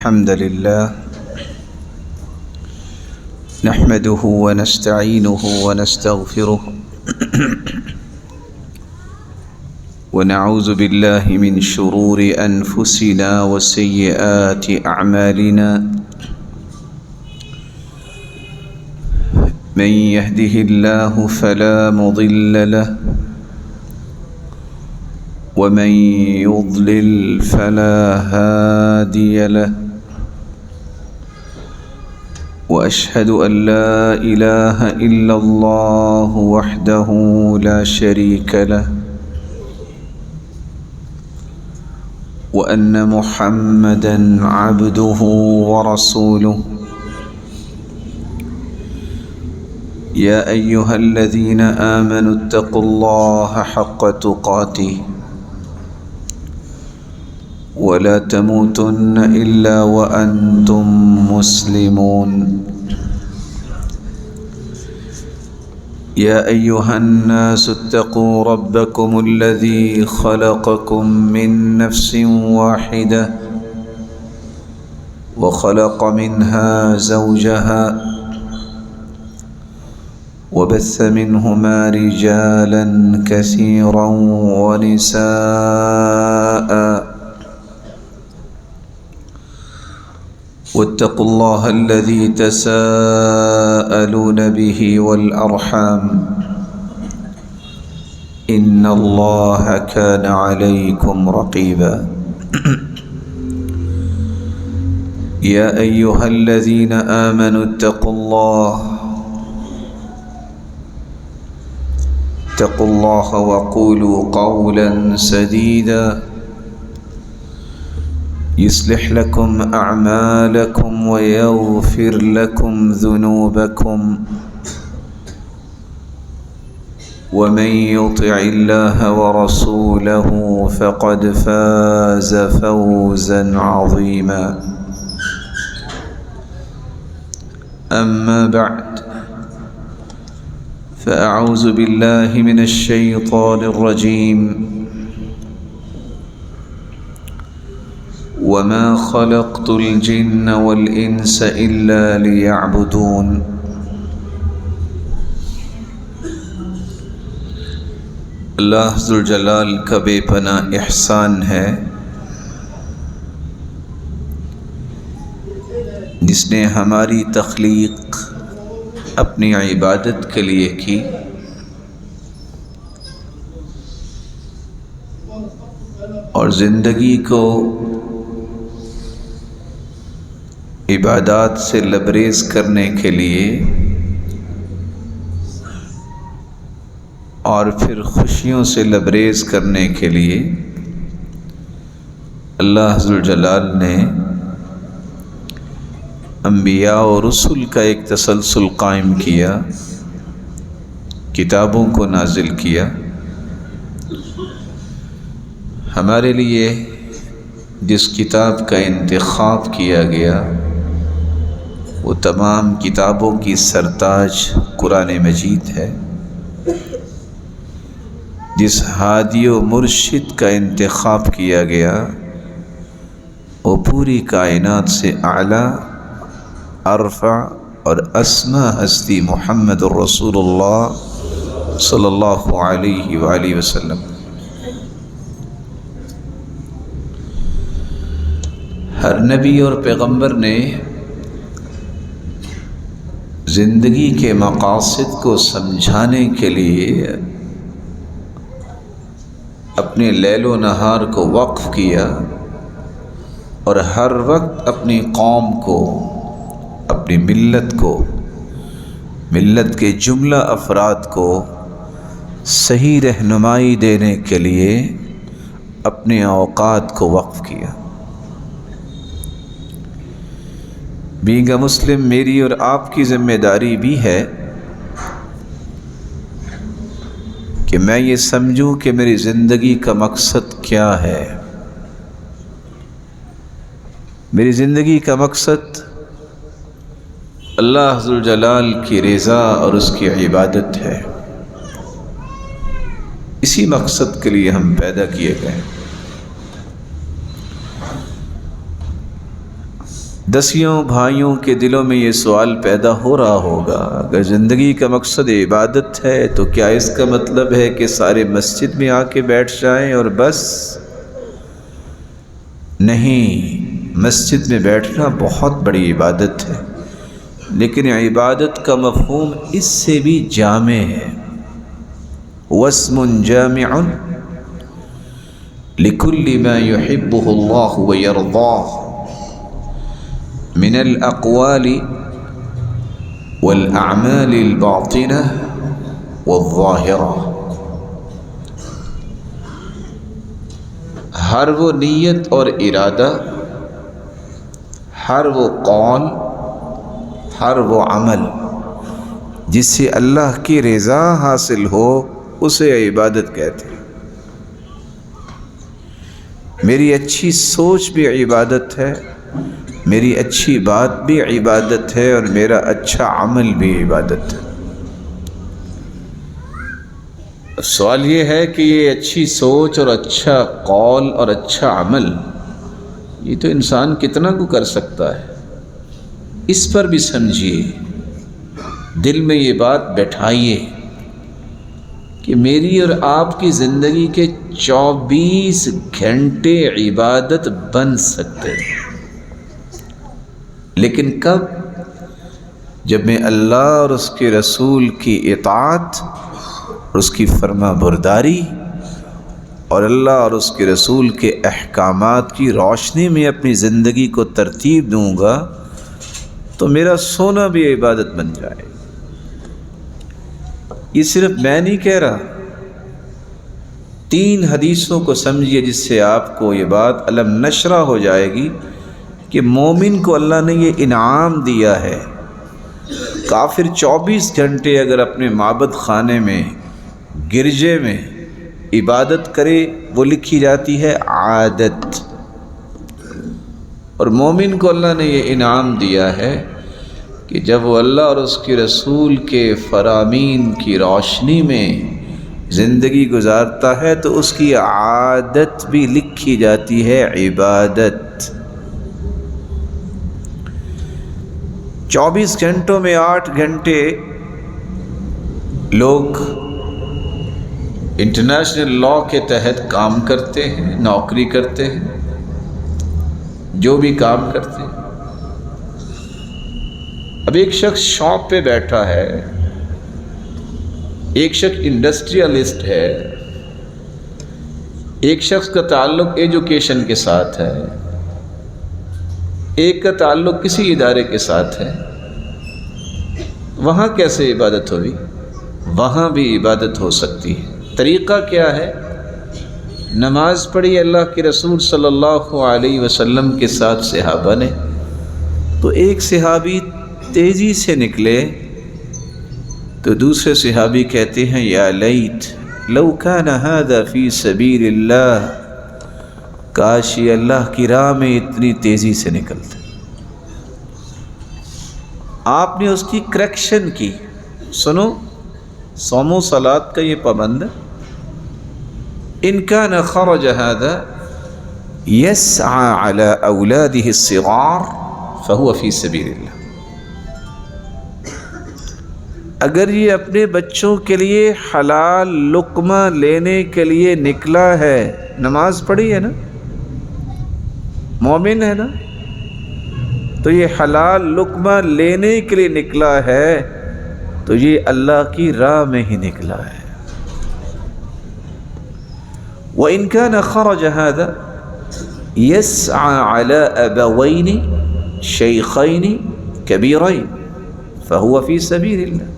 الحمد لله نحمده ونستعينه ونستغفره ونعوذ بالله من شرور أنفسنا وسيئات أعمالنا من يهده الله فلا مضل له ومن يضلل فلا هادي له وأشهد أن لا إله إلا الله وحده لا شريك له وأن محمدًا عبده ورسوله يا أيها الذين آمنوا اتقوا الله حق تقاته ولا تموتن إلا وأنتم مسلمون يا أيها الناس اتقوا ربكم الذي خلقكم من نفس واحدة وخلق منها زوجها وبث منهما رجالا كثيرا ونساء واتقوا الله الذي تساءلون به والأرحام إن الله كان عليكم رقيبا يا أيها الذين آمنوا اتقوا الله وقولوا قولا سديدا يصلح لكم أعمالكم ويغفر لكم ذنوبكم ومن يطع الله ورسوله فقد فاز فوزا عظيما أما بعد فأعوذ بالله من الشيطان الرجيم وما خلقت الجن والإنس إلا ليعبدون اللہ ذوالجلال کا بے پناہ احسان ہے جس نے ہماری تخلیق اپنی عبادت کے لیے کی اور زندگی کو عبادات سے لبریز کرنے کے لیے اور پھر خوشیوں سے لبریز کرنے کے لیے اللہ ذوالجلال نے انبیاء اور رسل کا ایک تسلسل قائم کیا، کتابوں کو نازل کیا۔ ہمارے لیے جس کتاب کا انتخاب کیا گیا وہ تمام کتابوں کی سرتاج قرآن مجید ہے۔ جس ہادی و مرشد کا انتخاب کیا گیا وہ پوری کائنات سے اعلیٰ، ارفع اور اسما ہستی محمد الرسول اللہ صلی اللہ علیہ وآلہ وسلم۔ ہر نبی اور پیغمبر نے زندگی کے مقاصد کو سمجھانے کے لیے اپنے لیل و نہار کو وقف کیا اور ہر وقت اپنی قوم کو، اپنی ملت کے جملہ افراد کو صحیح رہنمائی دینے کے لیے اپنے اوقات کو وقف کیا۔ بینگ اے مسلم میری اور آپ کی ذمہ داری بھی ہے کہ میں یہ سمجھوں کہ میری زندگی کا مقصد کیا ہے۔ میری زندگی کا مقصد اللہ ذوالجلال کی رضا اور اس کی عبادت ہے۔ اسی مقصد کے لیے ہم پیدا کیے گئے۔ دسیوں بھائیوں کے دلوں میں یہ سوال پیدا ہو رہا ہوگا، اگر زندگی کا مقصد عبادت ہے تو کیا اس کا مطلب ہے کہ سارے مسجد میں آ کے بیٹھ جائیں اور بس؟ نہیں، مسجد میں بیٹھنا بہت بڑی عبادت ہے، لیکن عبادت کا مفہوم اس سے بھی جامع ہے۔ واسم جامع لكل ما يحبه الله ويرضاه من الأقوال والأعمال الباطنة والظاهرة۔ ہر وہ نیت اور ارادہ، ہر وہ قول، ہر وہ عمل جس سے اللہ کی رضا حاصل ہو اسے عبادت کہتے ہیں۔ میری اچھی سوچ بھی عبادت ہے، میری اچھی بات بھی عبادت ہے، اور میرا اچھا عمل بھی عبادت ہے۔ سوال یہ ہے کہ یہ اچھی سوچ اور اچھا قول اور اچھا عمل یہ تو انسان کتنا کو کر سکتا ہے؟ اس پر بھی سمجھیے، دل میں یہ بات بٹھائیے کہ میری اور آپ کی زندگی کے 24 گھنٹے عبادت بن سکتے ہیں، لیکن کب؟ جب میں اللہ اور اس کے رسول کی اطاعت اور اس کی فرما برداری اور اللہ اور اس کے رسول کے احکامات کی روشنی میں اپنی زندگی کو ترتیب دوں گا تو میرا سونا بھی عبادت بن جائے۔ یہ صرف میں نہیں کہہ رہا، 3 حدیثوں کو سمجھیے جس سے آپ کو یہ بات علم نشرہ ہو جائے گی کہ مومن کو اللہ نے یہ انعام دیا ہے۔ کافر 24 گھنٹے اگر اپنے معبد خانے میں، گرجے میں عبادت کرے وہ لکھی جاتی ہے عادت، اور مومن کو اللہ نے یہ انعام دیا ہے کہ جب وہ اللہ اور اس کے رسول کے فرامین کی روشنی میں زندگی گزارتا ہے تو اس کی عادت بھی لکھی جاتی ہے عبادت۔ 24 گھنٹوں میں 8 گھنٹے لوگ انٹرنیشنل لا کے تحت کام کرتے ہیں، نوکری کرتے ہیں، جو بھی کام کرتے ہیں۔ اب ایک شخص شاپ پہ بیٹھا ہے، ایک شخص انڈسٹریلسٹ ہے، ایک شخص کا تعلق ایجوکیشن کے ساتھ ہے، ایک کا تعلق کسی ادارے کے ساتھ ہے۔ وہاں کیسے عبادت ہوگی؟ وہاں بھی عبادت ہو سکتی ہے۔ طریقہ کیا ہے؟ نماز پڑھی اللہ کے رسول صلی اللہ علیہ وسلم کے ساتھ صحابہ نے، تو ایک صحابی تیزی سے نکلے تو دوسرے صحابی کہتے ہیں یا لیت لو کان ھذا فی سبیل اللہ، کاش یہ اللہ کی راہ میں اتنی تیزی سے نکلتے۔ آپ نے اس کی کریکشن کی۔ سنو، صوم و صلاۃ کا یہ پابند ہے، ان کان خرج ھذا یسعى علی اولادہ الصغار فهو فی سبیل اللہ۔ اگر یہ اپنے بچوں کے لیے حلال لقمہ لینے کے لیے نکلا ہے، نماز پڑھی ہے نا، مومن ہے نا، تو یہ حلال لقمہ لینے کے لیے نکلا ہے تو یہ اللہ کی راہ میں ہی نکلا ہے۔ وَإِن كَانَ خَرَجَ هَذَا يَسْعَى عَلَىٰ أَبَوَيْنِ شَيْخَيْنِ كَبِيرَيْنِ فَهُوَ فِي سَبِيلِ اللَّهِ۔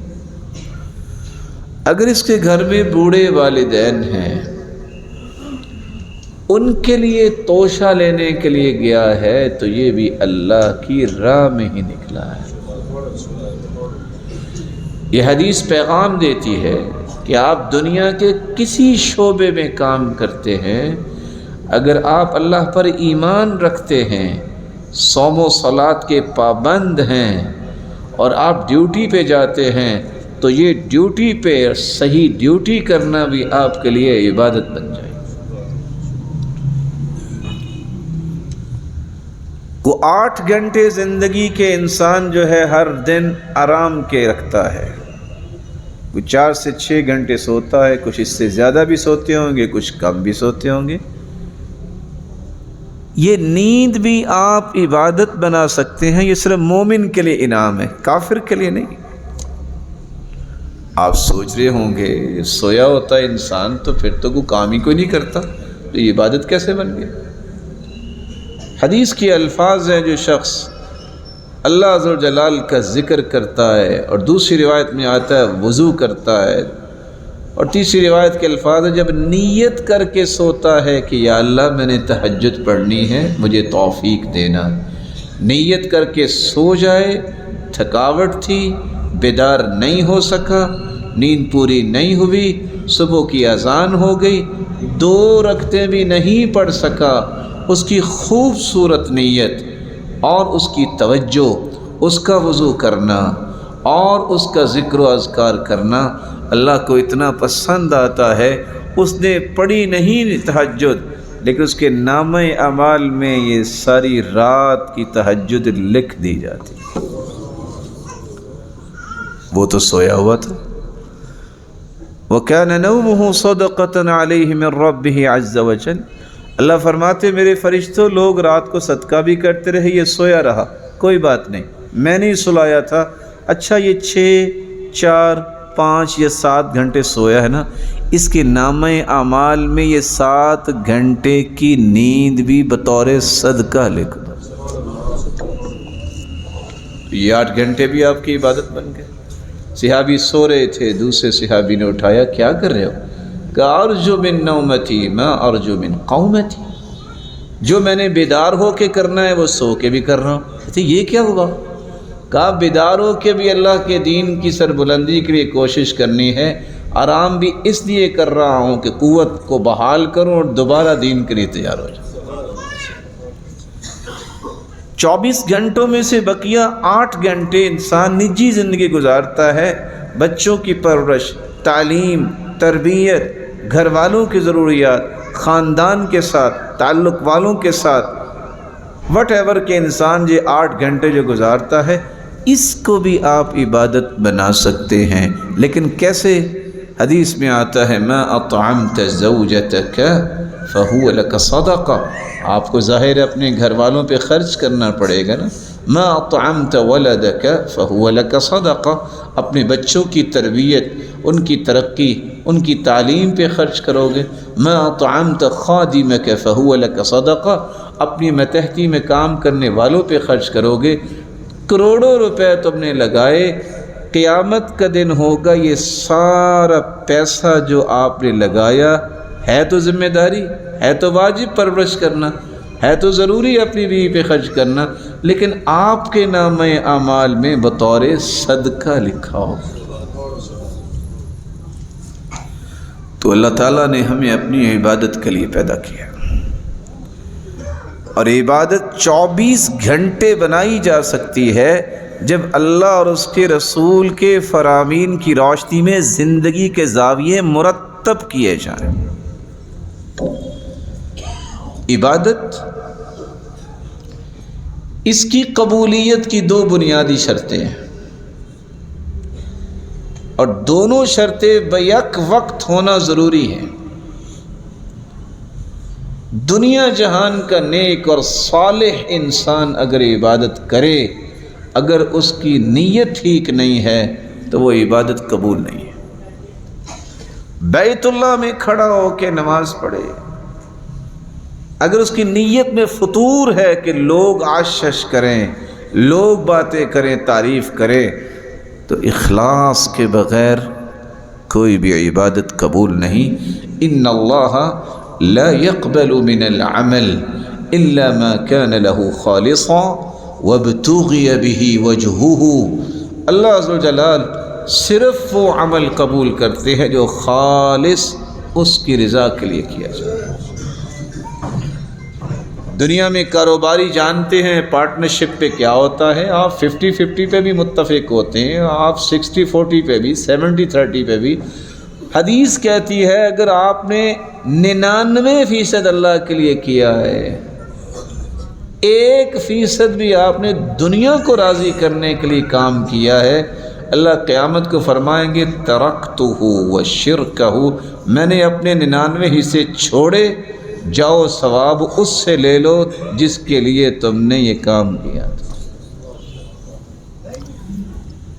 اگر اس کے گھر میں بوڑھے والدین ہیں، ان کے لیے توشہ لینے کے لیے گیا ہے تو یہ بھی اللہ کی راہ میں ہی نکلا ہے۔ یہ حدیث پیغام دیتی ہے کہ آپ دنیا کے کسی شعبے میں کام کرتے ہیں، اگر آپ اللہ پر ایمان رکھتے ہیں، صوم و صلاۃ کے پابند ہیں، اور آپ ڈیوٹی پہ جاتے ہیں تو یہ ڈیوٹی پہ صحیح ڈیوٹی کرنا بھی آپ کے لیے عبادت بن جائے۔ کو 8 گھنٹے زندگی کے انسان جو ہے ہر دن آرام کے رکھتا ہے، کوئی 4 سے 6 گھنٹے سوتا ہے، کچھ اس سے زیادہ بھی سوتے ہوں گے، کچھ کم بھی سوتے ہوں گے۔ یہ نیند بھی آپ عبادت بنا سکتے ہیں، یہ صرف مومن کے لیے انعام ہے، کافر کے لیے نہیں۔ آپ سوچ رہے ہوں گے سویا ہوتا ہے انسان تو پھر تو کوئی کام ہی کوئی نہیں کرتا، تو یہ عبادت کیسے بن گیا؟ حدیث کے الفاظ ہیں، جو شخص اللہ عز و جلال کا ذکر کرتا ہے، اور دوسری روایت میں آتا ہے وضو کرتا ہے، اور تیسری روایت کے الفاظ ہیں جب نیت کر کے سوتا ہے کہ یا اللہ میں نے تہجد پڑھنی ہے مجھے توفیق دینا، نیت کر کے سو جائے، تھکاوٹ تھی، بیدار نہیں ہو سکا، نیند پوری نہیں ہوئی، صبح کی اذان ہو گئی، 2 رکعتیں بھی نہیں پڑھ سکا، اس کی خوبصورت نیت اور اس کی توجہ، اس کا وضو کرنا اور اس کا ذکر و اذکار کرنا اللہ کو اتنا پسند آتا ہے۔ اس نے پڑھی نہیں تہجد، لیکن اس کے نامہ اعمال میں یہ ساری رات کی تہجد لکھ دی جاتی۔ وہ تو سویا ہوا تھا۔ وَكَانَ نَوْمُهُ صَدَقَةً عَلَيْهِ مِنْ رَبِّهِ عَزَّ وَجَلَّ۔ اللہ فرماتے میرے فرشتوں لوگ رات کو صدقہ بھی کرتے رہے، یہ سویا رہا، کوئی بات نہیں، میں نہیں سلایا تھا۔ اچھا یہ 6، 4، 5 یا 7 گھنٹے سویا ہے نا، اس کے نامہ اعمال میں یہ 7 گھنٹے کی نیند بھی بطور صدقہ لکھ دو۔ یہ 8 گھنٹے بھی آپ کی عبادت بن گئے۔ صحابی سو رہے تھے، دوسرے صحابی نے اٹھایا، کیا کر رہے ہو؟ کہ ارجو من نومتی ما ارجو من قومتی، جو میں نے بیدار ہو کے کرنا ہے وہ سو کے بھی کر رہا ہوں۔ کہتے یہ کیا ہوا؟ کہا بیدار ہو کے بھی اللہ کے دین کی سربلندی کے لیے کوشش کرنی ہے، آرام بھی اس لیے کر رہا ہوں کہ قوت کو بحال کروں اور دوبارہ دین کے لیے تیار ہو جاؤں۔ 24 گھنٹوں میں سے بقیہ 8 گھنٹے انسان نجی زندگی گزارتا ہے، بچوں کی پرورش، تعلیم، تربیت، گھر والوں کی ضروریات، خاندان کے ساتھ، تعلق والوں کے ساتھ، وٹ ایور کہ انسان یہ 8 گھنٹے جو گزارتا ہے، اس کو بھی آپ عبادت بنا سکتے ہیں۔ لیکن کیسے؟ حدیث میں آتا ہے ما اطعمت زوجتک فہو لک صدقہ، آپ کو ظاہر اپنے گھر والوں پہ خرچ کرنا پڑے گا نا۔ ما اطعمت ولدک فہو لک صدقہ، اپنے بچوں کی تربیت، ان کی ترقی، ان کی تعلیم پہ خرچ کرو گے۔ ما اطعمت خادمک فہو لک صدقہ، اپنی متحدی میں کام کرنے والوں پہ خرچ کرو گے۔ کروڑوں روپے تم نے لگائے، قیامت کا دن ہوگا یہ سارا پیسہ جو آپ نے لگایا ہے تو ذمہ داری ہے، تو واجب پرورش کرنا ہے، تو ضروری اپنی بیوی پہ خرچ کرنا، لیکن آپ کے نامہ اعمال میں بطور صدقہ لکھا ہو۔ تو اللہ تعالیٰ نے ہمیں اپنی عبادت کے لیے پیدا کیا، اور عبادت 24 گھنٹے بنائی جا سکتی ہے جب اللہ اور اس کے رسول کے فرامین کی روشنی میں زندگی کے زاویے مرتب کیے جائیں۔ عبادت، اس کی قبولیت کی 2 بنیادی شرطیں ہیں، اور دونوں شرطیں بیک وقت ہونا ضروری ہیں۔ دنیا جہان کا نیک اور صالح انسان اگر عبادت کرے، اگر اس کی نیت ٹھیک نہیں ہے تو وہ عبادت قبول نہیں ہے۔ بیت اللہ میں کھڑا ہو کے نماز پڑھے، اگر اس کی نیت میں فطور ہے کہ لوگ آشش کریں، لوگ باتیں کریں، تعریف کریں، تو اخلاص کے بغیر کوئی بھی عبادت قبول نہیں۔ ان اللہ لا يقبل من العمل الا ما كان له خالصا وابتغي به وجهه، اللہ عز و جلال صرف وہ عمل قبول کرتے ہیں جو خالص اس کی رضا کے لیے کیا جائے۔ دنیا میں کاروباری جانتے ہیں پارٹنرشپ پہ کیا ہوتا ہے، آپ 50-50 پہ بھی متفق ہوتے ہیں، آپ 60-40 پہ بھی، 70-30 پہ بھی۔ حدیث کہتی ہے اگر آپ نے 99% اللہ کے لیے کیا ہے 1% بھی آپ نے دنیا کو راضی کرنے کے لیے کام کیا ہے، اللہ قیامت کو فرمائیں گے ترکتہ وشرکہ، میں نے اپنے 99 حصے چھوڑے، جاؤ ثواب اس سے لے لو جس کے لیے تم نے یہ کام کیا تھا۔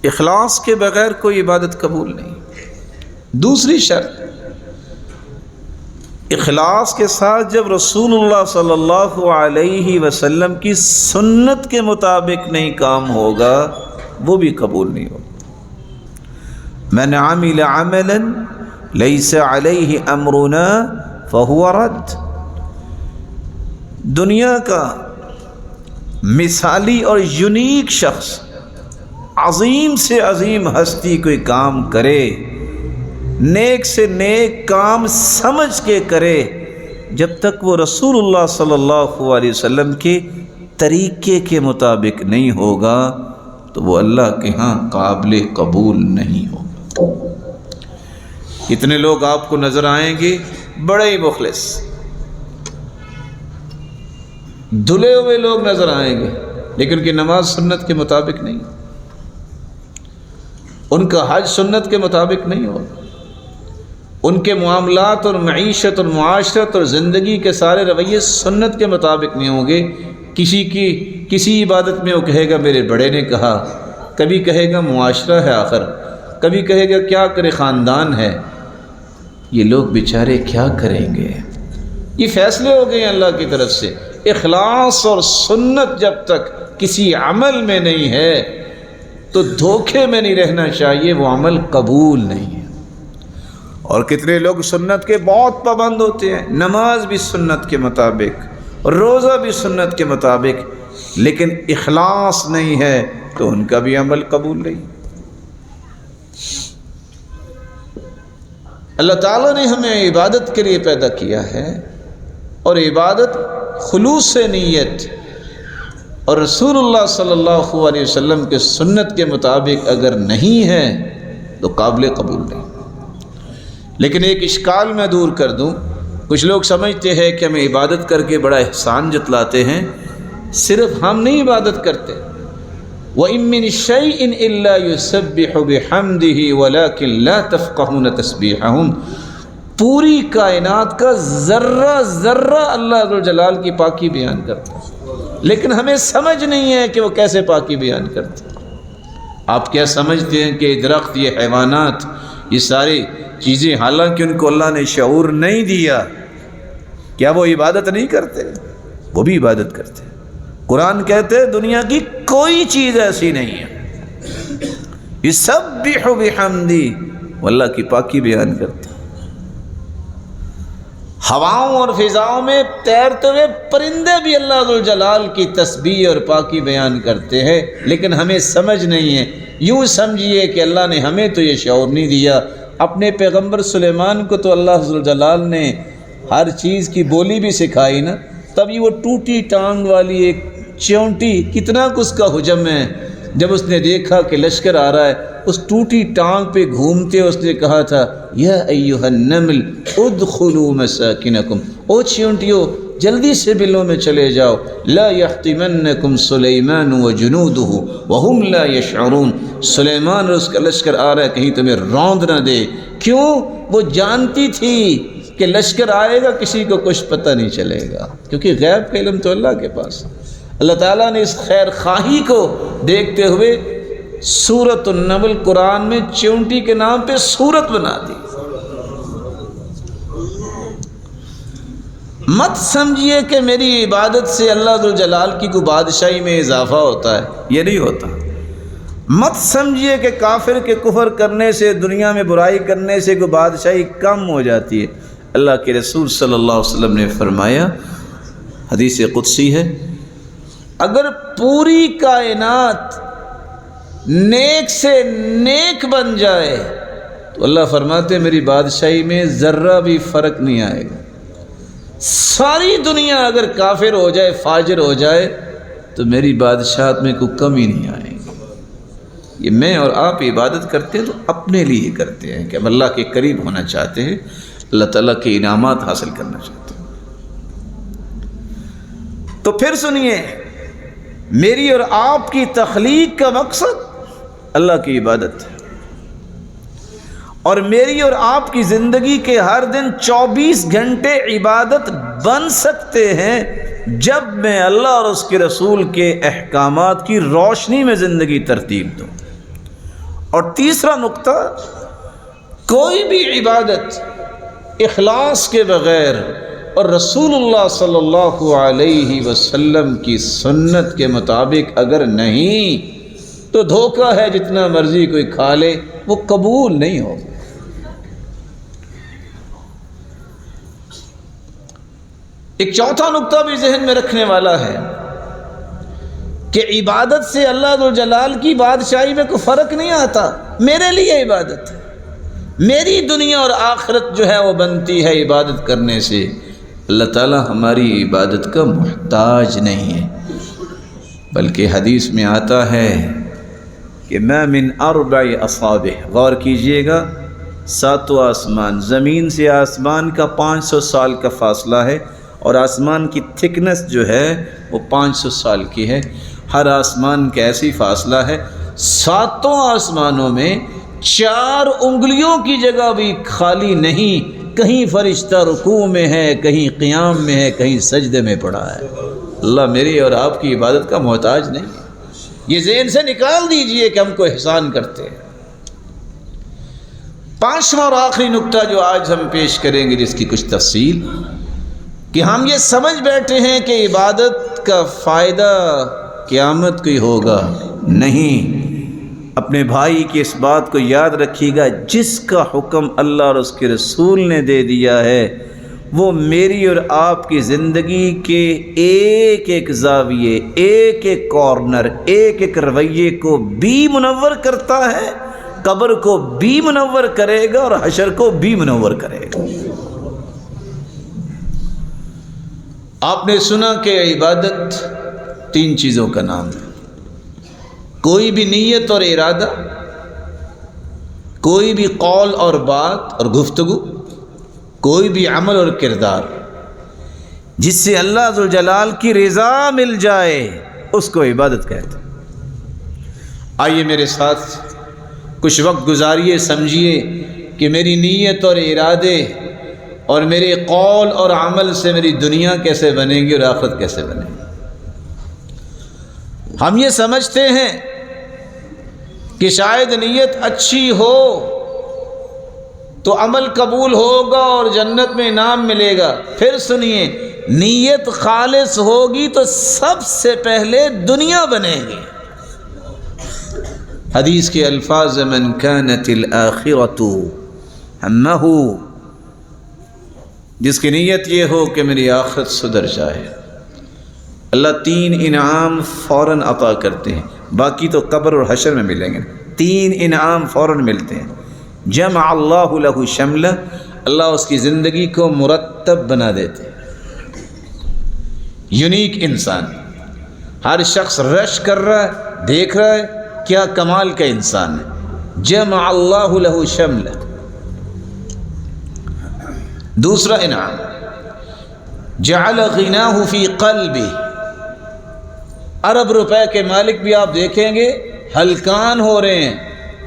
اخلاص کے بغیر کوئی عبادت قبول نہیں۔ دوسری شرط، اخلاص کے ساتھ جب رسول اللہ صلی اللہ علیہ وسلم کی سنت کے مطابق نہیں کام ہوگا وہ بھی قبول نہیں ہوگا۔ من عمل عملا لیس علیہ امرنا فہو رد۔ دنیا کا مثالی اور یونیک شخص، عظیم سے عظیم ہستی کوئی کام کرے، نیک سے نیک کام سمجھ کے کرے، جب تک وہ رسول اللہ صلی اللہ علیہ وسلم کے طریقے کے مطابق نہیں ہوگا تو وہ اللہ کے ہاں قابل قبول نہیں ہوگا۔ کتنے لوگ آپ کو نظر آئیں گے بڑے ہی مخلص، دھلے ہوئے لوگ نظر آئیں گے، لیکن ان کی نماز سنت کے مطابق نہیں، ان کا حج سنت کے مطابق نہیں ہوگا، ان کے معاملات اور معیشت اور معاشرت اور زندگی کے سارے رویے سنت کے مطابق نہیں ہوں گے۔ کسی عبادت میں وہ کہے گا میرے بڑے نے کہا، کبھی کہے گا معاشرہ ہے آخر، کبھی کہے گا کیا کرے خاندان ہے۔ یہ لوگ بیچارے کیا کریں گے؟ یہ فیصلے ہو گئے ہیں اللہ کی طرف سے۔ اخلاص اور سنت جب تک کسی عمل میں نہیں ہے تو دھوکے میں نہیں رہنا چاہیے، وہ عمل قبول نہیں ہے۔ اور کتنے لوگ سنت کے بہت پابند ہوتے ہیں، نماز بھی سنت کے مطابق، روزہ بھی سنت کے مطابق، لیکن اخلاص نہیں ہے تو ان کا بھی عمل قبول نہیں۔ اللہ تعالیٰ نے ہمیں عبادت کے لیے پیدا کیا ہے، اور عبادت خلوص سے نیت اور رسول اللہ صلی اللہ علیہ وسلم کے سنت کے مطابق اگر نہیں ہے تو قابل قبول نہیں۔ لیکن ایک اشکال میں دور کر دوں، کچھ لوگ سمجھتے ہیں کہ ہمیں عبادت کر کے بڑا احسان جتلاتے ہیں۔ صرف ہم نہیں عبادت کرتے، وَإِن مِّن شَيْءٍ إِلَّا يُسَبِّحُ بِحَمْدِهِ وَلَكِن لَّا تَفْقَهُونَ تَسْبِيحَهُمْ، پوری کائنات کا ذرہ ذرہ اللہ ذو الجلال کی پاکی بیان کرتا ہے، لیکن ہمیں سمجھ نہیں ہے کہ وہ کیسے پاکی بیان کرتے ہیں۔ آپ کیا سمجھتے ہیں کہ درخت، یہ حیوانات، یہ ساری چیزیں، حالانکہ ان کو اللہ نے شعور نہیں دیا، کیا وہ عبادت نہیں کرتے؟ وہ بھی عبادت کرتے ہیں۔ قرآن کہتے ہیں دنیا کی کوئی چیز ایسی نہیں ہے یسبح بحمدی، وہ اللہ کی پاکی بیان کرتے ہیں۔ ہواؤں اور فضاؤں میں تیرتے ہوئے پرندے بھی اللہ ذو الجلال کی تسبیح اور پاکی بیان کرتے ہیں، لیکن ہمیں سمجھ نہیں ہے۔ یوں سمجھیے کہ اللہ نے ہمیں تو یہ شعور نہیں دیا۔ اپنے پیغمبر سلیمان کو تو اللہ ذو الجلال نے ہر چیز کی بولی بھی سکھائی نا، تبھی وہ ٹوٹی ٹانگ والی ایک چیونٹی، کتنا کس کا حجم ہے، جب اس نے دیکھا کہ لشکر آ رہا ہے، اس ٹوٹی ٹانگ پہ گھومتے اس نے کہا تھا یا ایھا النمل ادخلوا مساکنکم، او چیونٹیو جلدی سے بلوں میں چلے جاؤ، لا یحطمنکم سلیمان وجنودہ وہم لا یشعرون، سلیمان اور اس کا لشکر آ رہا ہے، کہیں تمہیں روند نہ دے۔ کیوں؟ وہ جانتی تھی کہ لشکر آئے گا، کسی کو کچھ پتہ نہیں چلے گا، کیونکہ غیب کا علم تو اللہ کے پاس ہے۔ اللہ تعالیٰ نے اس خیر خواہی کو دیکھتے ہوئے سورۃ النمل قرآن میں چیونٹی کے نام پہ سورت بنا دی۔ مت سمجھیے کہ میری عبادت سے اللہ ذو الجلال کی کوئی بادشاہی میں اضافہ ہوتا ہے، یہ نہیں ہوتا۔ مت سمجھیے کہ کافر کے کفر کرنے سے، دنیا میں برائی کرنے سے کوئی بادشاہی کم ہو جاتی ہے۔ اللہ کے رسول صلی اللہ علیہ وسلم نے فرمایا، حدیث قدسی ہے، اگر پوری کائنات نیک سے نیک بن جائے تو اللہ فرماتے میری بادشاہی میں ذرہ بھی فرق نہیں آئے گا۔ ساری دنیا اگر کافر ہو جائے، فاجر ہو جائے، تو میری بادشاہت میں کوئی کمی نہیں آئے گی۔ یہ میں اور آپ عبادت کرتے ہیں تو اپنے لیے کرتے ہیں کہ ہم اللہ کے قریب ہونا چاہتے ہیں، اللہ تعالیٰ کے انعامات حاصل کرنا چاہتے ہیں۔ تو پھر سنیے، میری اور آپ کی تخلیق کا مقصد اللہ کی عبادت ہے، اور میری اور آپ کی زندگی کے ہر دن 24 گھنٹے عبادت بن سکتے ہیں جب میں اللہ اور اس کے رسول کے احکامات کی روشنی میں زندگی ترتیب دوں۔ اور تیسرا نقطہ، کوئی بھی عبادت اخلاص کے بغیر اور رسول اللہ صلی اللہ علیہ وسلم کی سنت کے مطابق اگر نہیں تو دھوکہ ہے، جتنا مرضی کوئی کھا لے وہ قبول نہیں ہوگا۔ ایک چوتھا نقطہ بھی ذہن میں رکھنے والا ہے کہ عبادت سے اللہ ذو الجلال کی بادشاہی میں کوئی فرق نہیں آتا۔ میرے لیے عبادت ہے، میری دنیا اور آخرت جو ہے وہ بنتی ہے عبادت کرنے سے۔ اللہ تعالی ہماری عبادت کا محتاج نہیں ہے، بلکہ حدیث میں آتا ہے کہ ما من اربع اصابع، غور کیجئے گا، 7 آسمان، زمین سے آسمان کا 500 سال کا فاصلہ ہے، اور آسمان کی تھکنس جو ہے وہ 500 سال کی ہے۔ ہر آسمان کا ایسی فاصلہ ہے، 7 آسمانوں میں 4 انگلیوں کی جگہ بھی خالی نہیں، کہیں فرشتہ رکوع میں ہے، کہیں قیام میں ہے، کہیں سجدے میں پڑا ہے۔ اللہ میری اور آپ کی عبادت کا محتاج نہیں ہے، یہ ذہن سے نکال دیجئے کہ ہم کو احسان کرتے ہیں۔ 5واں اور آخری نقطہ جو آج ہم پیش کریں گے، جس کی کچھ تفصیل، کہ ہم یہ سمجھ بیٹھے ہیں کہ عبادت کا فائدہ قیامت کو ہی ہوگا، نہیں۔ اپنے بھائی کی اس بات کو یاد رکھیے گا، جس کا حکم اللہ اور اس کے رسول نے دے دیا ہے وہ میری اور آپ کی زندگی کے ایک ایک زاویے، ایک ایک کارنر، ایک ایک رویے کو بھی منور کرتا ہے، قبر کو بھی منور کرے گا اور حشر کو بھی منور کرے گا۔ آپ نے سنا کہ عبادت 3 چیزوں کا نام ہے، کوئی بھی نیت اور ارادہ، کوئی بھی قول اور بات اور گفتگو، کوئی بھی عمل اور کردار، جس سے اللہ ذو الجلال کی رضا مل جائے اس کو عبادت کہتے ہیں۔ آئیے میرے ساتھ کچھ وقت گزاریے، سمجھیے کہ میری نیت اور ارادے اور میرے قول اور عمل سے میری دنیا کیسے بنے گی اور آخرت کیسے بنے گی۔ ہم یہ سمجھتے ہیں کہ شاید نیت اچھی ہو تو عمل قبول ہوگا اور جنت میں انعام ملے گا۔ پھر سنیے، نیت خالص ہوگی تو سب سے پہلے دنیا بنے گی۔ حدیث کے الفاظ، من كانت الآخرۃ ہمہ، جس کی نیت یہ ہو کہ میری آخرت سدھر جائے، اللہ 3 انعام فوراً عطا کرتے ہیں، باقی تو قبر اور حشر میں ملیں گے۔ 3 انعام فوراً ملتے ہیں۔ جمع اللہ لہ شملہ، اللہ اس کی زندگی کو مرتب بنا دیتے ہیں۔ یونیک انسان، ہر شخص رش کر رہا ہے، دیکھ رہا ہے کیا کمال کا انسان ہے۔ جمع اللہ لہ شملہ۔ دوسرا انعام، جعل غناہ فی قلبہ، ارب روپے کے مالک بھی آپ دیکھیں گے ہلکان ہو رہے ہیں،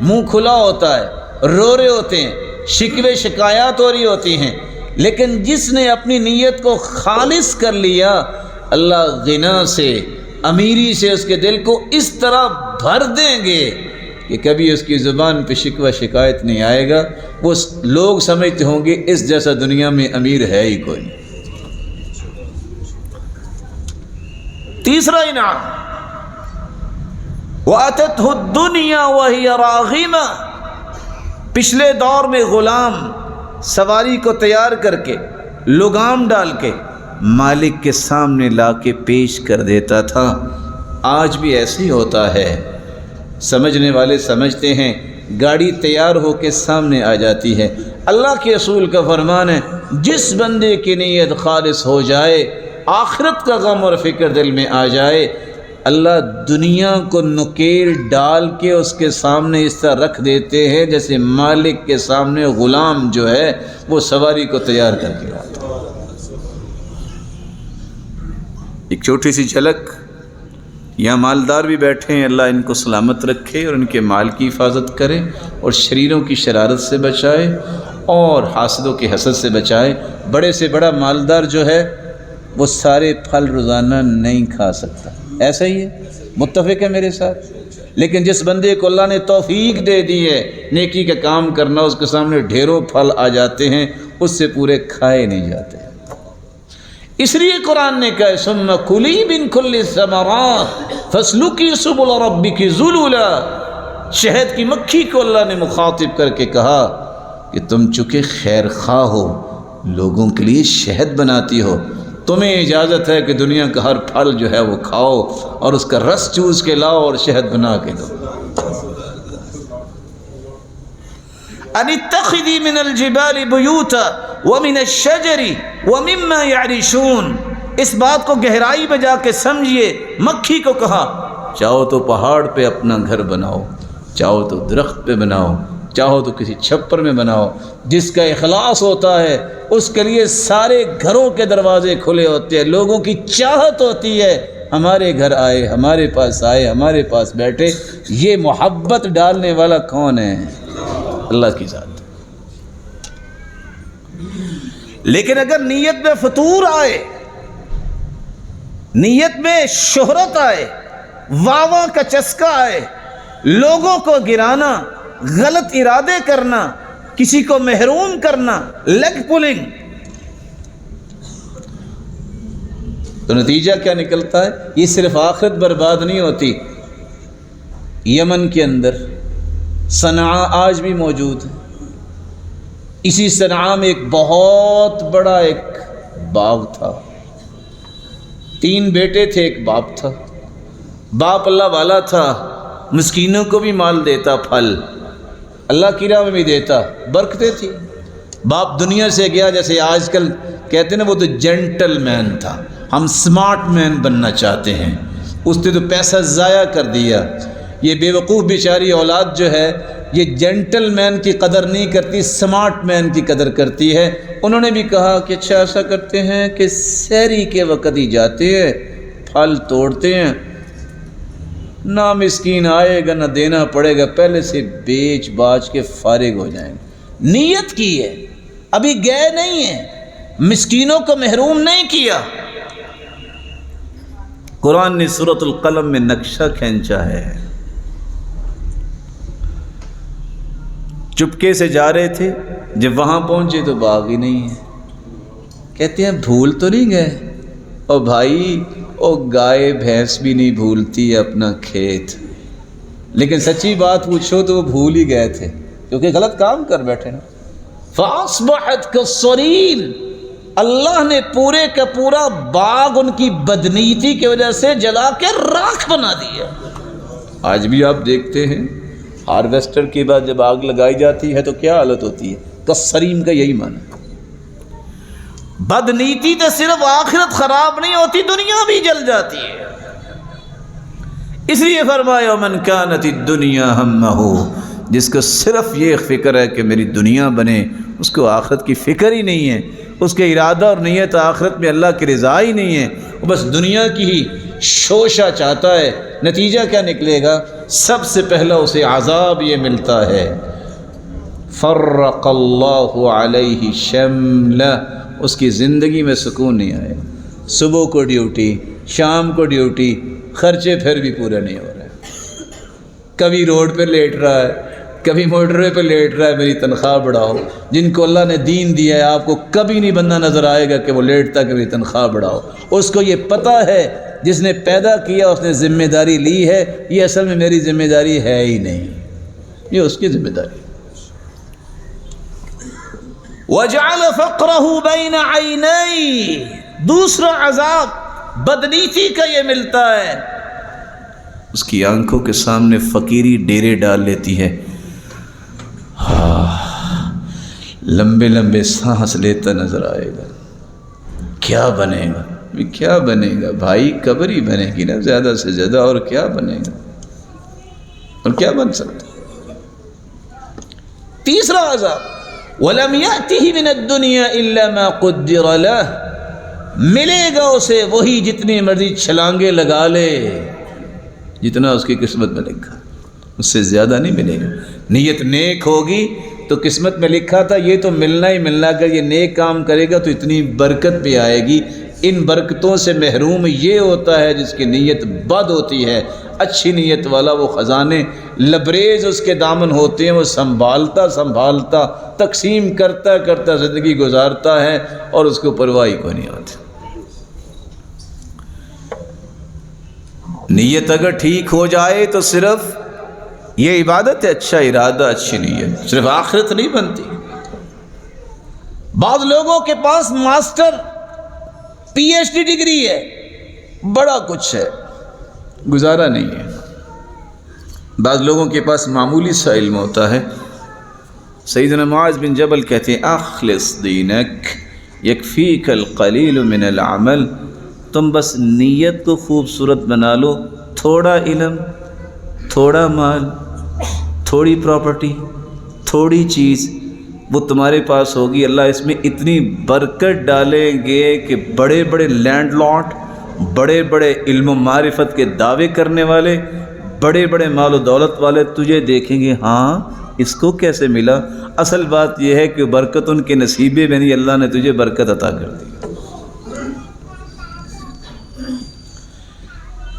منہ کھلا ہوتا ہے، رو رہے ہوتے ہیں، شکوے شکایات ہو رہی ہوتی ہیں، لیکن جس نے اپنی نیت کو خالص کر لیا، اللہ غنا سے، امیری سے اس کے دل کو اس طرح بھر دیں گے کہ کبھی اس کی زبان پہ شکوہ شکایت نہیں آئے گا۔ وہ لوگ سمجھتے ہوں گے اس جیسا دنیا میں امیر ہے ہی کوئی نہیں۔ تیسرا انعام، وَأَتَتْهُ الدُّنْيَا وَهِيَ رَاغِمَةٌ، پچھلے دور میں غلام سواری کو تیار کر کے، لگام ڈال کے مالک کے سامنے لا کے پیش کر دیتا تھا۔ آج بھی ایسے ہی ہوتا ہے، سمجھنے والے سمجھتے ہیں گاڑی تیار ہو کے سامنے آ جاتی ہے۔ اللہ کے رسول کا فرمان ہے، جس بندے کی نیت خالص ہو جائے، آخرت کا غم اور فکر دل میں آ جائے، اللہ دنیا کو نکیل ڈال کے اس کے سامنے اس طرح رکھ دیتے ہیں جیسے مالک کے سامنے غلام جو ہے وہ سواری کو تیار کر کے آتا ہے۔ ایک چھوٹی سی جھلک، یہاں مالدار بھی بیٹھے ہیں، اللہ ان کو سلامت رکھے اور ان کے مال کی حفاظت کرے اور شریروں کی شرارت سے بچائے اور حاسدوں کے حسد سے بچائے۔ بڑے سے بڑا مالدار جو ہے وہ سارے پھل روزانہ نہیں کھا سکتا، ایسا ہی ہے، متفق ہے میرے ساتھ؟ لیکن جس بندے کو اللہ نے توفیق دے دی ہے نیکی کا کام کرنا، اس کے سامنے ڈھیروں پھل آ جاتے ہیں، اس سے پورے کھائے نہیں جاتے۔ اس لیے قرآن نے کہا ثم کلی من کل الثمرات فاسلکی سبل ربک ذللا۔ شہد کی مکھی کو اللہ نے مخاطب کر کے کہا کہ تم چونکہ خیر خواہ ہو، لوگوں کے لیے شہد بناتی ہو، تمہیں اجازت ہے کہ دنیا کا ہر پھل جو ہے وہ کھاؤ اور اس کا رس چوس کے لاؤ اور شہد بنا کے دو۔ ان اتخذی من الجبال بیوتا ومن الشجر ومما یعرشون۔ اس بات کو گہرائی میں جا کے سمجھیے، مکھی کو کہا چاہو تو پہاڑ پہ اپنا گھر بناؤ، چاہو تو درخت پہ بناؤ، چاہو تو کسی چھپر میں بناؤ۔ جس کا اخلاص ہوتا ہے اس کے لیے سارے گھروں کے دروازے کھلے ہوتے ہیں۔ لوگوں کی چاہت ہوتی ہے ہمارے گھر آئے، ہمارے پاس آئے، ہمارے پاس بیٹھے۔ یہ محبت ڈالنے والا کون ہے؟ اللہ کی ذات۔ لیکن اگر نیت میں فتور آئے، نیت میں شہرت آئے، واہ کا چسکا آئے، لوگوں کو گرانا، غلط ارادے کرنا، کسی کو محروم کرنا، لیگ پولنگ، تو نتیجہ کیا نکلتا ہے؟ یہ صرف آخرت برباد نہیں ہوتی۔ یمن کے اندر صنعاء آج بھی موجود ہے۔ اسی صنعاء میں ایک بہت بڑا ایک باغ تھا، 3 بیٹے تھے، ایک باپ تھا۔ باپ اللہ والا تھا، مسکینوں کو بھی مال دیتا، پھل اللہ کی راہ میں بھی دیتا، برکتیں تھی۔ باپ دنیا سے گیا، جیسے آج کل کہتے ہیں نا، وہ تو جینٹل مین تھا، ہم سمارٹ مین بننا چاہتے ہیں، اس نے تو پیسہ ضائع کر دیا۔ یہ بے وقوف بیچاری اولاد جو ہے یہ جینٹل مین کی قدر نہیں کرتی، سمارٹ مین کی قدر کرتی ہے۔ انہوں نے بھی کہا کہ اچھا ایسا کرتے ہیں کہ سحری کے وقت ہی جاتے ہیں، پھل توڑتے ہیں، نہ مسکین آئے گا نہ دینا پڑے گا، پہلے سے بیچ باچ کے فارغ ہو جائیں گے۔ نیت کی ہے، ابھی گئے نہیں ہیں، مسکینوں کو محروم نہیں کیا۔ قرآن نے سورۃ القلم میں نقشہ کھینچا ہے۔ چپکے سے جا رہے تھے، جب وہاں پہنچے تو باغ ہی نہیں ہے۔ کہتے ہیں بھول تو نہیں گئے؟ او بھائی، او گائے بھینس بھی نہیں بھولتی اپنا کھیت، لیکن سچی بات پوچھو تو وہ بھول ہی گئے تھے، کیونکہ غلط کام کر بیٹھے نا۔ فَأَصْبَحَتْ كَالصَّرِيمِ، اللہ نے پورے کا پورا باغ ان کی بدنیتی کی وجہ سے جلا کے راکھ بنا دیا۔ آج بھی آپ دیکھتے ہیں ہارویسٹر کے بعد جب آگ لگائی جاتی ہے تو کیا حالت ہوتی ہے؟ کالصریم کا یہی معنی ہے۔ بدنیتی تو صرف آخرت خراب نہیں ہوتی، دنیا بھی جل جاتی ہے۔ اس لیے فرمایا من کانت الدنیا ہمہ، جس کو صرف یہ فکر ہے کہ میری دنیا بنے، اس کو آخرت کی فکر ہی نہیں ہے، اس کے ارادہ اور نیت آخرت میں اللہ کی رضا ہی نہیں ہے، وہ بس دنیا کی ہی شوشہ چاہتا ہے۔ نتیجہ کیا نکلے گا؟ سب سے پہلا اسے عذاب یہ ملتا ہے، فرق اللہ علیہ شملہ، اس کی زندگی میں سکون نہیں آئے گا۔ صبح کو ڈیوٹی، شام کو ڈیوٹی، خرچے پھر بھی پورے نہیں ہو رہے، کبھی روڈ پہ لیٹ رہا ہے، کبھی موٹر وے پہ لیٹ رہا ہے، میری تنخواہ بڑھاؤ۔ جن کو اللہ نے دین دیا ہے آپ کو کبھی نہیں بندہ نظر آئے گا کہ وہ لیٹتا کہ میری تنخواہ بڑھاؤ۔ اس کو یہ پتہ ہے جس نے پیدا کیا اس نے ذمہ داری لی ہے، یہ اصل میں میری ذمہ داری ہے ہی نہیں، یہ اس کی ذمہ داری۔ وَجَعَلَ فَقْرَهُ بَيْنَ عَيْنَيْهِ، دوسرا عذاب بدنیتی کا یہ ملتا ہے، اس کی آنکھوں کے سامنے فقیری ڈیرے ڈال لیتی ہے، لمبے لمبے سانس لیتا نظر آئے گا۔ کیا بنے گا؟ کیا بنے گا بھائی؟ قبر ہی بنے گی نا زیادہ سے زیادہ، اور کیا بنے گا؟ اور کیا بن سکتا؟ تیسرا عذاب وَلَمْ يَأْتِهِ مِنَ الدُّنْيَا إِلَّا مَا قُدِّرَ لَهُ، ملے گا اسے وہی جتنی مرضی چھلانگے لگا لے، جتنا اس کی قسمت میں لکھا، اس سے زیادہ نہیں ملے گا۔ نیت نیک ہوگی تو قسمت میں لکھا تھا یہ تو ملنا ہی ملنا، اگر یہ نیک کام کرے گا تو اتنی برکت بھی آئے گی۔ ان برکتوں سے محروم یہ ہوتا ہے جس کی نیت بد ہوتی ہے۔ اچھی نیت والا وہ خزانے لبریز اس کے دامن ہوتے ہیں، وہ سنبھالتا سنبھالتا تقسیم کرتا کرتا زندگی گزارتا ہے اور اس کو پرواہ کو نہیں ہوتی۔ نیت اگر ٹھیک ہو جائے تو صرف یہ عبادت ہے، اچھا ارادہ، اچھی نیت، صرف آخرت نہیں بنتی۔ بعض لوگوں کے پاس master P H D degree ہے، بڑا کچھ ہے، گزارا نہیں ہے۔ بعض لوگوں کے پاس معمولی سا علم ہوتا ہے۔ سیدنا معاذ بن جبل کہتے ہیں اخلص دینک یکفیک القلیل من العمل، تم بس نیت کو خوبصورت بنا لو، تھوڑا علم، تھوڑا مال، تھوڑی پراپرٹی، تھوڑی چیز وہ تمہارے پاس ہوگی، اللہ اس میں اتنی برکت ڈالیں گے کہ بڑے بڑے لینڈ لاٹ، بڑے بڑے علم و معرفت کے دعوے کرنے والے، بڑے بڑے مال و دولت والے تجھے دیکھیں گے، ہاں اس کو کیسے ملا؟ اصل بات یہ ہے کہ برکت ان کے نصیبے میں نہیں، اللہ نے تجھے برکت عطا کر دی۔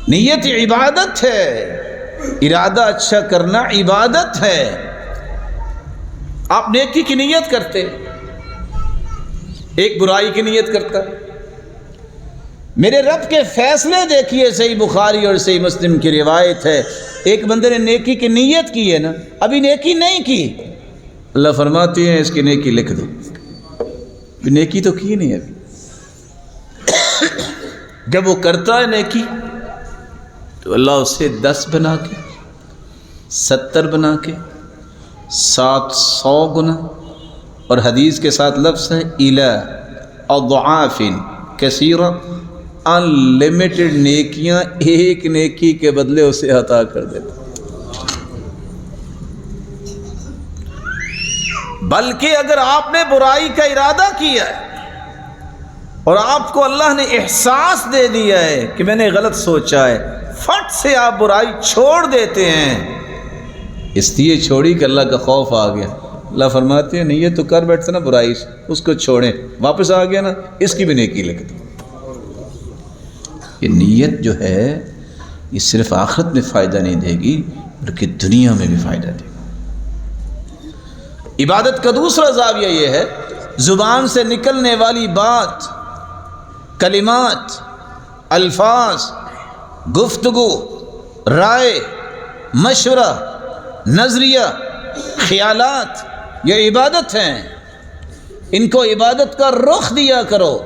نیت عبادت ہے، ارادہ اچھا کرنا عبادت ہے۔ آپ نیکی کی نیت کرتے، ایک برائی کی نیت کرتا، میرے رب کے فیصلے دیکھیے۔ صحیح بخاری اور صحیح مسلم کی روایت ہے، ایک بندے نے نیکی کی نیت کی ہے نا، ابھی نیکی نہیں کی، اللہ فرماتے ہیں اس کی نیکی لکھ دو، ابھی نیکی تو کی نہیں ابھی۔ جب وہ کرتا ہے نیکی تو اللہ اسے 10 بنا کے، 70 بنا کے، 700 گنا، اور حدیث کے ساتھ لفظ ہے اِلَىٰ اضعاف کثیرہ، ان لمیٹڈ نیکیاں ایک نیکی کے بدلے اسے عطا کر دیتا۔ بلکہ اگر آپ نے برائی کا ارادہ کیا ہے اور آپ کو اللہ نے احساس دے دیا ہے کہ میں نے غلط سوچا ہے، فٹ سے آپ برائی چھوڑ دیتے ہیں، اس لیے چھوڑی کہ اللہ کا خوف آ گیا۔ اللہ فرماتے ہیں نیت تو کر بیٹھتے نا برائی سے، اس کو چھوڑیں، واپس آ گیا نا، اس کی بھی نیکی لکھ دو۔ یہ نیت جو ہے یہ صرف آخرت میں فائدہ نہیں دے گی بلکہ دنیا میں بھی فائدہ دے گی۔ عبادت کا دوسرا زاویہ یہ ہے، زبان سے نکلنے والی بات، کلمات، الفاظ، گفتگو، رائے، مشورہ، نظریہ، خیالات، یہ عبادت ہیں، ان کو عبادت کا رخ دیا کرو۔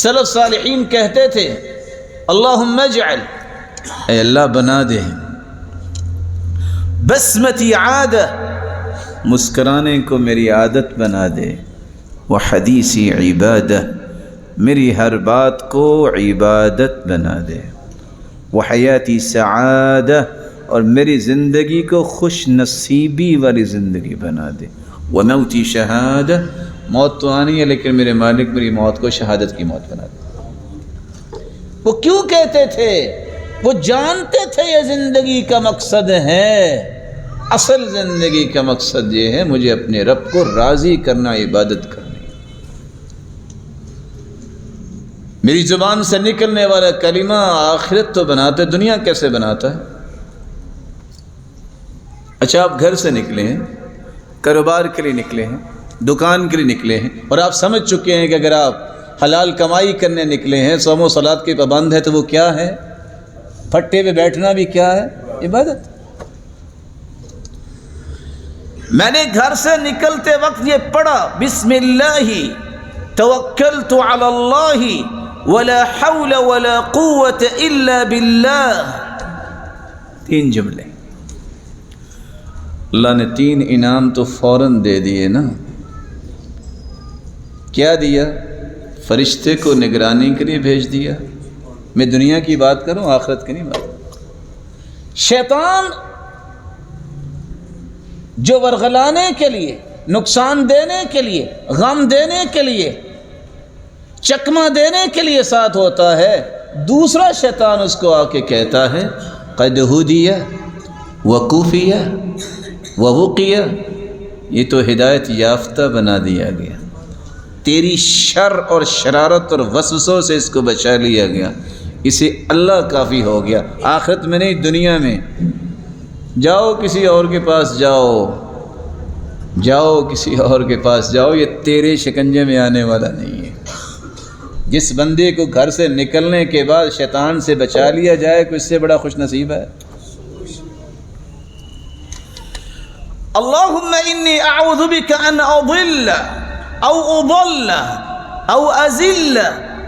سلف صالحین کہتے تھے اللہم اجعل، اے اللہ بنا دے، بسمتی عادہ، مسکرانے کو میری عادت بنا دے، وحدیثی عبادہ، میری ہر بات کو عبادت بنا دے، وحیاتی سعادہ، اور میری زندگی کو خوش نصیبی والی زندگی بنا دے، وموتی شہادہ، موت تو آنی ہے لیکن میرے مالک میری موت کو شہادت کی موت بنا دے۔ وہ کیوں کہتے تھے؟ وہ جانتے تھے یہ زندگی کا مقصد ہے، اصل زندگی کا مقصد یہ ہے مجھے اپنے رب کو راضی کرنا، عبادت کرنی۔ میری زبان سے نکلنے والا کلمہ آخرت تو بناتا ہے، دنیا کیسے بناتا ہے؟ اچھا آپ گھر سے نکلے ہیں، کاروبار کے لیے نکلے ہیں، دکان کے لیے نکلے ہیں، اور آپ سمجھ چکے ہیں کہ اگر آپ حلال کمائی کرنے نکلے ہیں، صوم و صلات کے پابند ہے، تو وہ کیا ہے؟ پھٹے پہ بیٹھنا بھی کیا ہے؟ عبادت۔ میں نے گھر سے نکلتے وقت یہ پڑھا بسم اللہ توکلت علی اللہ ولا حول ولا قوت الا باللہ، 3 جملے۔ اللہ نے 3 انعام تو فوراً دے دیے نا۔ کیا دیا؟ فرشتے کو نگرانی کے لیے بھیج دیا۔ میں دنیا کی بات کروں، آخرت کی نہیں بات۔ شیطان جو ورغلانے کے لیے، نقصان دینے کے لیے، غم دینے کے لیے چکمہ دینے کے لیے ساتھ ہوتا ہے، دوسرا شیطان اس کو آ کے کہتا ہے قد ہدیہ وکفیہ ووقیہ، یہ تو ہدایت یافتہ بنا دیا گیا، تیری شر اور شرارت اور وسوسوں سے اس کو بچا لیا گیا، اسے اللہ کافی ہو گیا، آخرت میں نہیں دنیا میں۔ جاؤ کسی اور کے پاس جاؤ کسی اور کے پاس جاؤ، یہ تیرے شکنجے میں آنے والا نہیں ہے۔ جس بندے کو گھر سے نکلنے کے بعد شیطان سے بچا لیا جائے کوئی اس سے بڑا خوش نصیب ہے؟ اللہم انی اعوذ بک ان اضل او اضل او ازل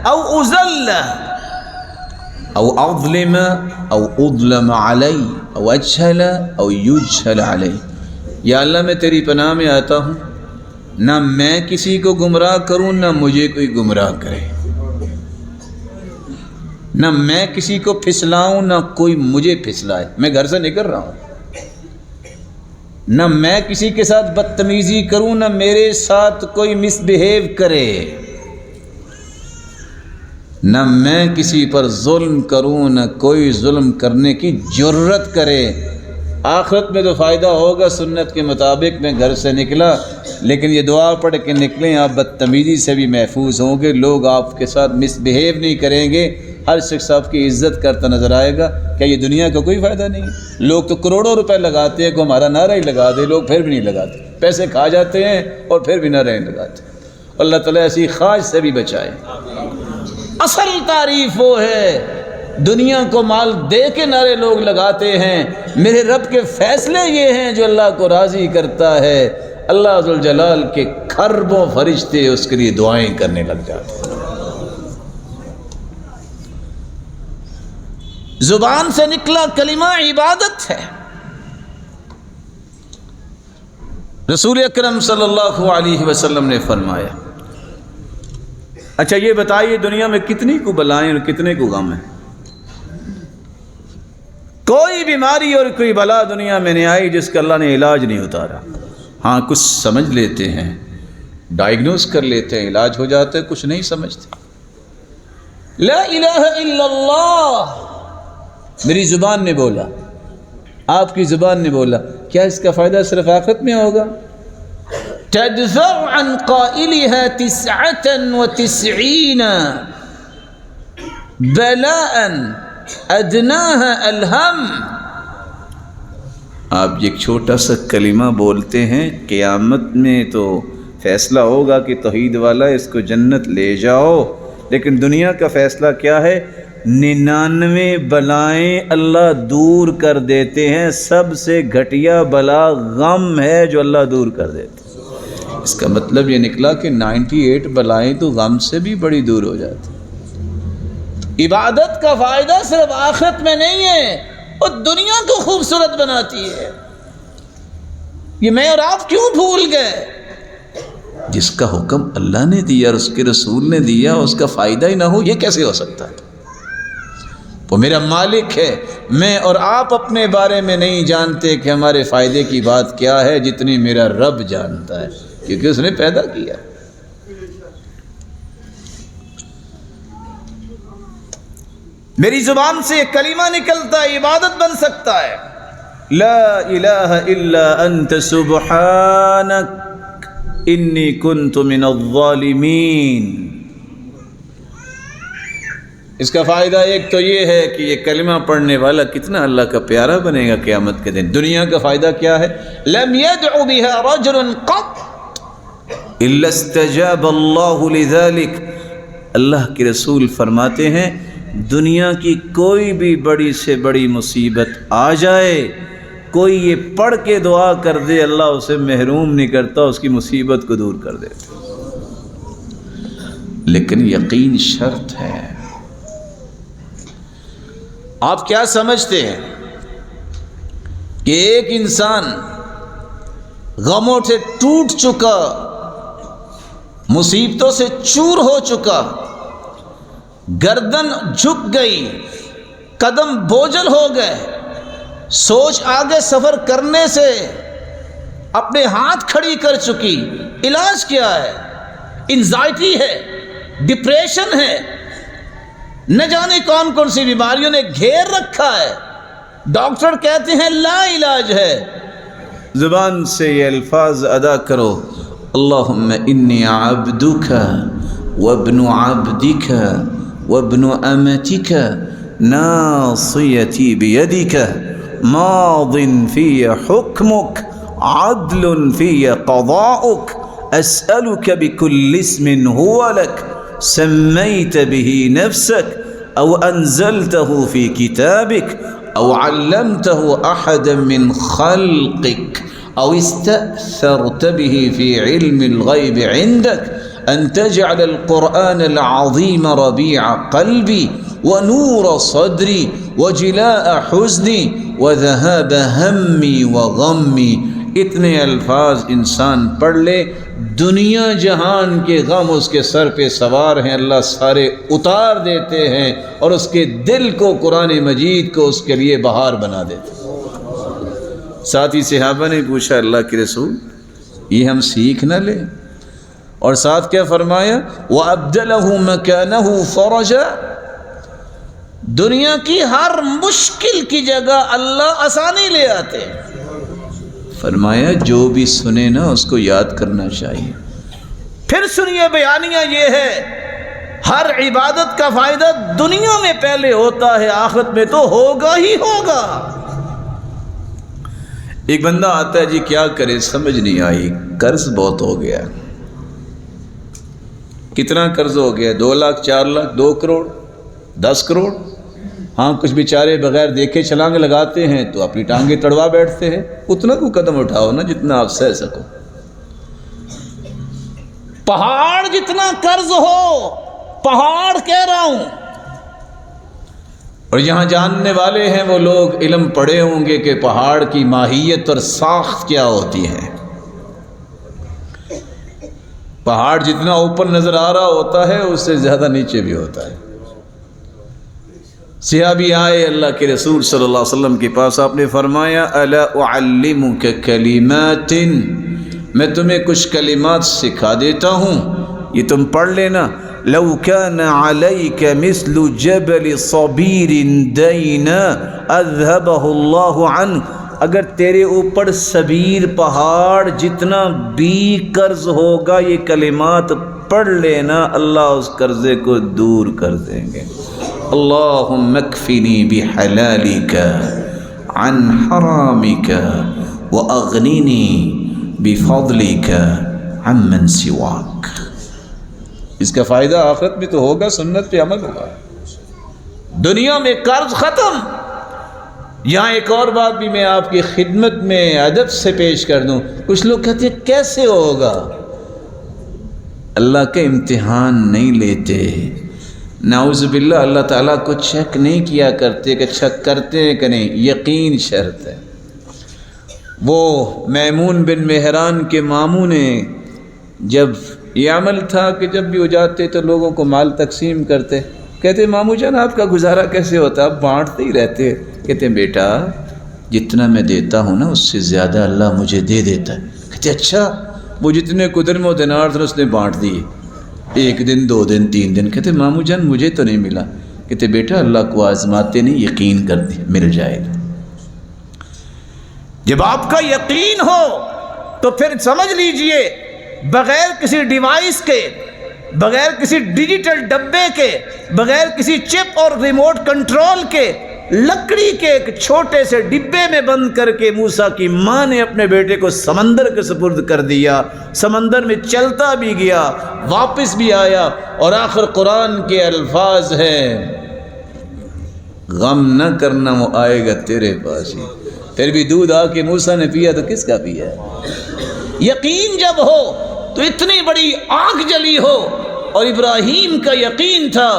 او ازل او اظلم او اظلم علی او اجہل او یجہل علی۔ یا اللہ میں تیری پناہ میں آتا ہوں، نہ میں کسی کو گمراہ کروں نہ مجھے کوئی گمراہ کرے، نہ میں کسی کو پھسلاؤں نہ کوئی مجھے پھسلائے۔ میں گھر سے نکل رہا ہوں، نہ میں کسی کے ساتھ بدتمیزی کروں نہ میرے ساتھ کوئی مس بہیو کرے، نہ میں کسی پر ظلم کروں نہ کوئی ظلم کرنے کی جرت کرے۔ آخرت میں تو فائدہ ہوگا، سنت کے مطابق میں گھر سے نکلا، لیکن یہ دعا پڑھ کے نکلیں آپ بدتمیزی سے بھی محفوظ ہوں گے، لوگ آپ کے ساتھ مس بہیو نہیں کریں گے، ہر شخص آپ کی عزت کرتا نظر آئے گا۔ کیا یہ دنیا کا کوئی فائدہ نہیں ہے؟ لوگ تو کروڑوں روپے لگاتے ہیں کہ ہمارا نعرہ ہی لگا دے، لوگ پھر بھی نہیں لگاتے، پیسے کھا جاتے ہیں اور پھر بھی نعرہ نہیں لگاتے۔ اللہ تعالیٰ ایسی خواہش سے بھی بچائے۔ اصل تعریف وہ ہے، دنیا کو مال دے کے نعرے لوگ لگاتے ہیں، میرے رب کے فیصلے یہ ہیں جو اللہ کو راضی کرتا ہے، اللہ ذوالجلال کے کھربوں فرشتے اس کے لیے دعائیں کرنے لگ جاتے ہیں۔ زبان سے نکلا کلمہ عبادت ہے۔ رسول اکرم صلی اللہ علیہ وسلم نے فرمایا، اچھا یہ بتائیے دنیا میں کتنی کو بلائیں اور کتنے کو غم ہیں؟ کوئی بیماری اور کوئی بلا دنیا میں نہیں آئی جس کا اللہ نے علاج نہیں اتارا۔ ہاں کچھ سمجھ لیتے ہیں، ڈائیگنوز کر لیتے ہیں، علاج ہو جاتا ہے، کچھ نہیں سمجھتے۔ لا الہ الا اللہ میری زبان نے بولا، آپ کی زبان نے بولا، کیا اس کا فائدہ صرف آخرت میں ہوگا؟ تدفع عن قائلها 99 بلاء ادناها الہم۔ آپ ایک چھوٹا سا کلمہ بولتے ہیں، قیامت میں تو فیصلہ ہوگا کہ توحید والا اس کو جنت لے جاؤ، لیکن دنیا کا فیصلہ کیا ہے؟ 99 بلائیں اللہ دور کر دیتے ہیں، سب سے گھٹیا بلا غم ہے جو اللہ دور کر دیتے ہیں۔ اس کا مطلب یہ نکلا کہ 98 بلائیں تو غم سے بھی بڑی دور ہو جاتی۔ عبادت کا فائدہ صرف آخرت میں نہیں ہے، وہ دنیا کو خوبصورت بناتی ہے۔ یہ میں اور آپ کیوں بھول گئے؟ جس کا حکم اللہ نے دیا اور اس کے رسول نے دیا اس کا فائدہ ہی نہ ہو، یہ کیسے ہو سکتا ہے؟ وہ میرا مالک ہے، میں اور آپ اپنے بارے میں نہیں جانتے کہ ہمارے فائدے کی بات کیا ہے، جتنی میرا رب جانتا ہے، کیونکہ اس نے پیدا کیا۔ میری زبان سے ایک کلمہ نکلتا ہے، عبادت بن سکتا ہے، لا الہ الا انت سبحانک انی کنت من الظالمین۔ اس کا فائدہ ایک تو یہ ہے کہ یہ کلمہ پڑھنے والا کتنا اللہ کا پیارا بنے گا قیامت کے دن۔ دنیا کا فائدہ کیا ہے؟ لم يدع بها رجل قط الا استجاب اللہ لذلك۔ اللہ کے رسول فرماتے ہیں دنیا کی کوئی بھی بڑی سے بڑی مصیبت آ جائے، کوئی یہ پڑھ کے دعا کر دے اللہ اسے محروم نہیں کرتا، اس کی مصیبت کو دور کر دیتا، لیکن یقین شرط ہے۔ آپ کیا سمجھتے ہیں کہ ایک انسان غموں سے ٹوٹ چکا، مصیبتوں سے چور ہو چکا، گردن جھک گئی، قدم بوجھل ہو گئے، سوچ آگے سفر کرنے سے اپنے ہاتھ کھڑی کر چکی، علاج کیا ہے؟ انزائٹی ہے، ڈپریشن ہے، نہ جانے کون کون سی بیماریوں نے گھیر رکھا ہے، ڈاکٹر کہتے ہیں لا علاج ہے۔ زبان سے یہ الفاظ ادا کرو، اللہم انی عبدک وابن عبدک وابن امتک ناصیتی بیدک ماض فی حکمک عدل فی قضاؤک اسألک بکل اسم هو لک سمیت به نفسک او انزلته فی کتابک او علمته احدا من خلقک او استأثرت به في علم الغيب عندك ان تجعل القرآن العظيم ربيع قلبي ونور صدري وجلاء حزني وذهاب همي وغمي۔ اتنے الفاظ انسان پڑھ لے، دنیا جہان کے غم اس کے سر پہ سوار ہیں، اللہ سارے اتار دیتے ہیں اور اس کے دل کو، قرآن مجید کو اس کے لیے بہار بنا دیتے ہیں۔ ساتھی صحابہ نے پوچھا اللہ کے رسول یہ ہم سیکھ نہ لیں؟ اور ساتھ کیا فرمایا؟ وَأَبْدَلَهُ مَكَانَهُ فَرَجًا، دنیا کی ہر مشکل کی جگہ اللہ آسانی لے آتے ہیں۔ فرمایا جو بھی سنے نا اس کو یاد کرنا چاہیے۔ پھر سنیے بیانیہ یہ ہے، ہر عبادت کا فائدہ دنیا میں پہلے ہوتا ہے، آخرت میں تو ہوگا ہی ہوگا۔ ایک بندہ آتا ہے، جی کیا کرے سمجھ نہیں آئی، قرض بہت ہو گیا۔ کتنا قرض ہو گیا؟ 2 لاکھ 4 لاکھ 2 کروڑ 10 کروڑ۔ ہاں کچھ بیچارے بغیر دیکھے چھلانگ لگاتے ہیں تو اپنی ٹانگیں تڑوا بیٹھتے ہیں۔ اتنا کو قدم اٹھاؤ نا جتنا آپ سہ سکو۔ پہاڑ جتنا قرض ہو، پہاڑ کہہ رہا ہوں، اور یہاں جاننے والے ہیں وہ لوگ، علم پڑھے ہوں گے کہ پہاڑ کی ماہیت اور ساخت کیا ہوتی ہے۔ پہاڑ جتنا اوپر نظر آ رہا ہوتا ہے اس سے زیادہ نیچے بھی ہوتا ہے۔ صحابی آئے اللہ کے رسول صلی اللہ علیہ وسلم کے پاس، آپ نے فرمایا الا اعلمک کلمات، میں تمہیں کچھ کلمات سکھا دیتا ہوں، یہ تم پڑھ لینا۔ لو كان عليك مثل جبل صبير دينا اذهبه الله عنك، اگر تیرے اوپر صبیر پہاڑ جتنا بھی قرض ہوگا یہ کلمات پڑھ لینا، اللہ اس قرضے کو دور کر دیں گے۔ اللہم اکفنی بحلالک عن حرامک واغننی بفضلک عمن سواک۔ اس کا فائدہ آخرت میں تو ہوگا، سنت پہ عمل ہوگا، دنیا میں قرض ختم۔ یہاں ایک اور بات بھی میں آپ کی خدمت میں ادب سے پیش کر دوں۔ کچھ لوگ کہتے ہیں کیسے ہوگا؟ اللہ کا امتحان نہیں لیتے، نعوذ باللہ اللہ تعالیٰ کو چیک نہیں کیا کرتے کہ اچھا کرتے ہیں کہ نہیں، یقین شرط ہے۔ وہ میمون بن مہران کے ماموں نے جب یہ عمل تھا کہ جب بھی ہو جاتے تو لوگوں کو مال تقسیم کرتے، کہتے ماموں جان آپ کا گزارا کیسے ہوتا؟ آپ بانٹتے ہی رہتے۔ کہتے ہیں بیٹا جتنا میں دیتا ہوں نا اس سے زیادہ اللہ مجھے دے دیتا ہے۔ کہتے اچھا، وہ جتنے درہم و دینار تھے اس نے بانٹ دیے، 1 دن 2 دن 3 دن۔ کہتے ماموں جان مجھے تو نہیں ملا۔ کہتے بیٹا اللہ کو آزماتے نہیں، یقین کر دی مل جائے گا۔ جب آپ کا یقین ہو تو پھر سمجھ لیجئے بغیر کسی ڈیوائس کے، بغیر کسی ڈیجیٹل ڈبے کے، بغیر کسی چپ اور ریموٹ کنٹرول کے، لکڑی کے ایک چھوٹے سے ڈبے میں بند کر کے موسیٰ کی ماں نے اپنے بیٹے کو سمندر کے سپرد کر دیا۔ سمندر میں چلتا بھی گیا، واپس بھی آیا، اور آخر قرآن کے الفاظ ہیں غم نہ کرنا وہ آئے گا تیرے پاس ہی۔ پھر بھی دودھ آ کے موسیٰ نے پیا تو کس کا پیا ہے؟ یقین جب ہو تو اتنی بڑی آگ جلی ہو، اور ابراہیم کا یقین تھا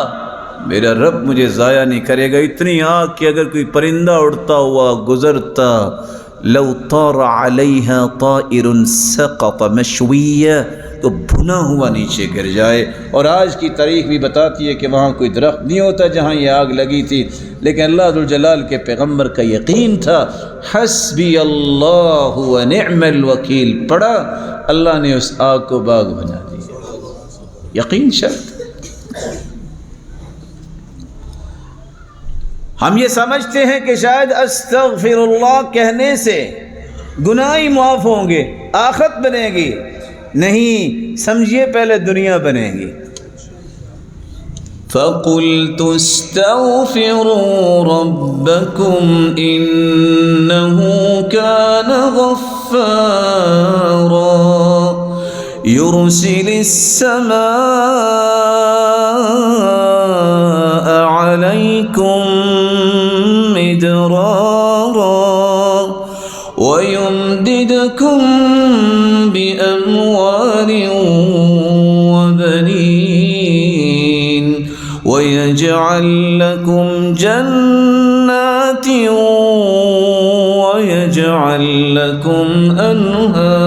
میرا رب مجھے ضائع نہیں کرے گا، اتنی آگ کہ اگر کوئی پرندہ اڑتا ہوا گزرتا لو طار علیہا طائر سقط مشویہ، تو بھنا ہوا نیچے گر جائے۔ اور آج کی تاریخ بھی بتاتی ہے کہ وہاں کوئی درخت نہیں ہوتا جہاں یہ آگ لگی تھی، لیکن اللہ ذوالجلال کے پیغمبر کا یقین تھا۔ حسبی اللہ ونعم الوکیل پڑھا، اللہ نے اس آگ کو باغ بنا دیا۔ یقین شرط، ہم یہ سمجھتے ہیں کہ شاید استغفر اللہ کہنے سے گناہ ہی معاف ہوں گے، آخرت بنے گی۔ نہیں، سمجھیے پہلے دنیا بنے گی۔ فَقُلْتُ اسْتَغْفِرُوا رَبَّكُمْ إِنَّهُ كَانَ غَفَّارًا يُرْسِلِ السَّمَاءَ عَلَيْكُمْ مِدْرَارًا وَيُمْدِدْكُمْ بِأَمْوَالٍ وَبَنِينَ وَيَجْعَلْ لَكُمْ جَنَّاتٍ وَيَجْعَلْ لَكُمْ أَنْهَارًا۔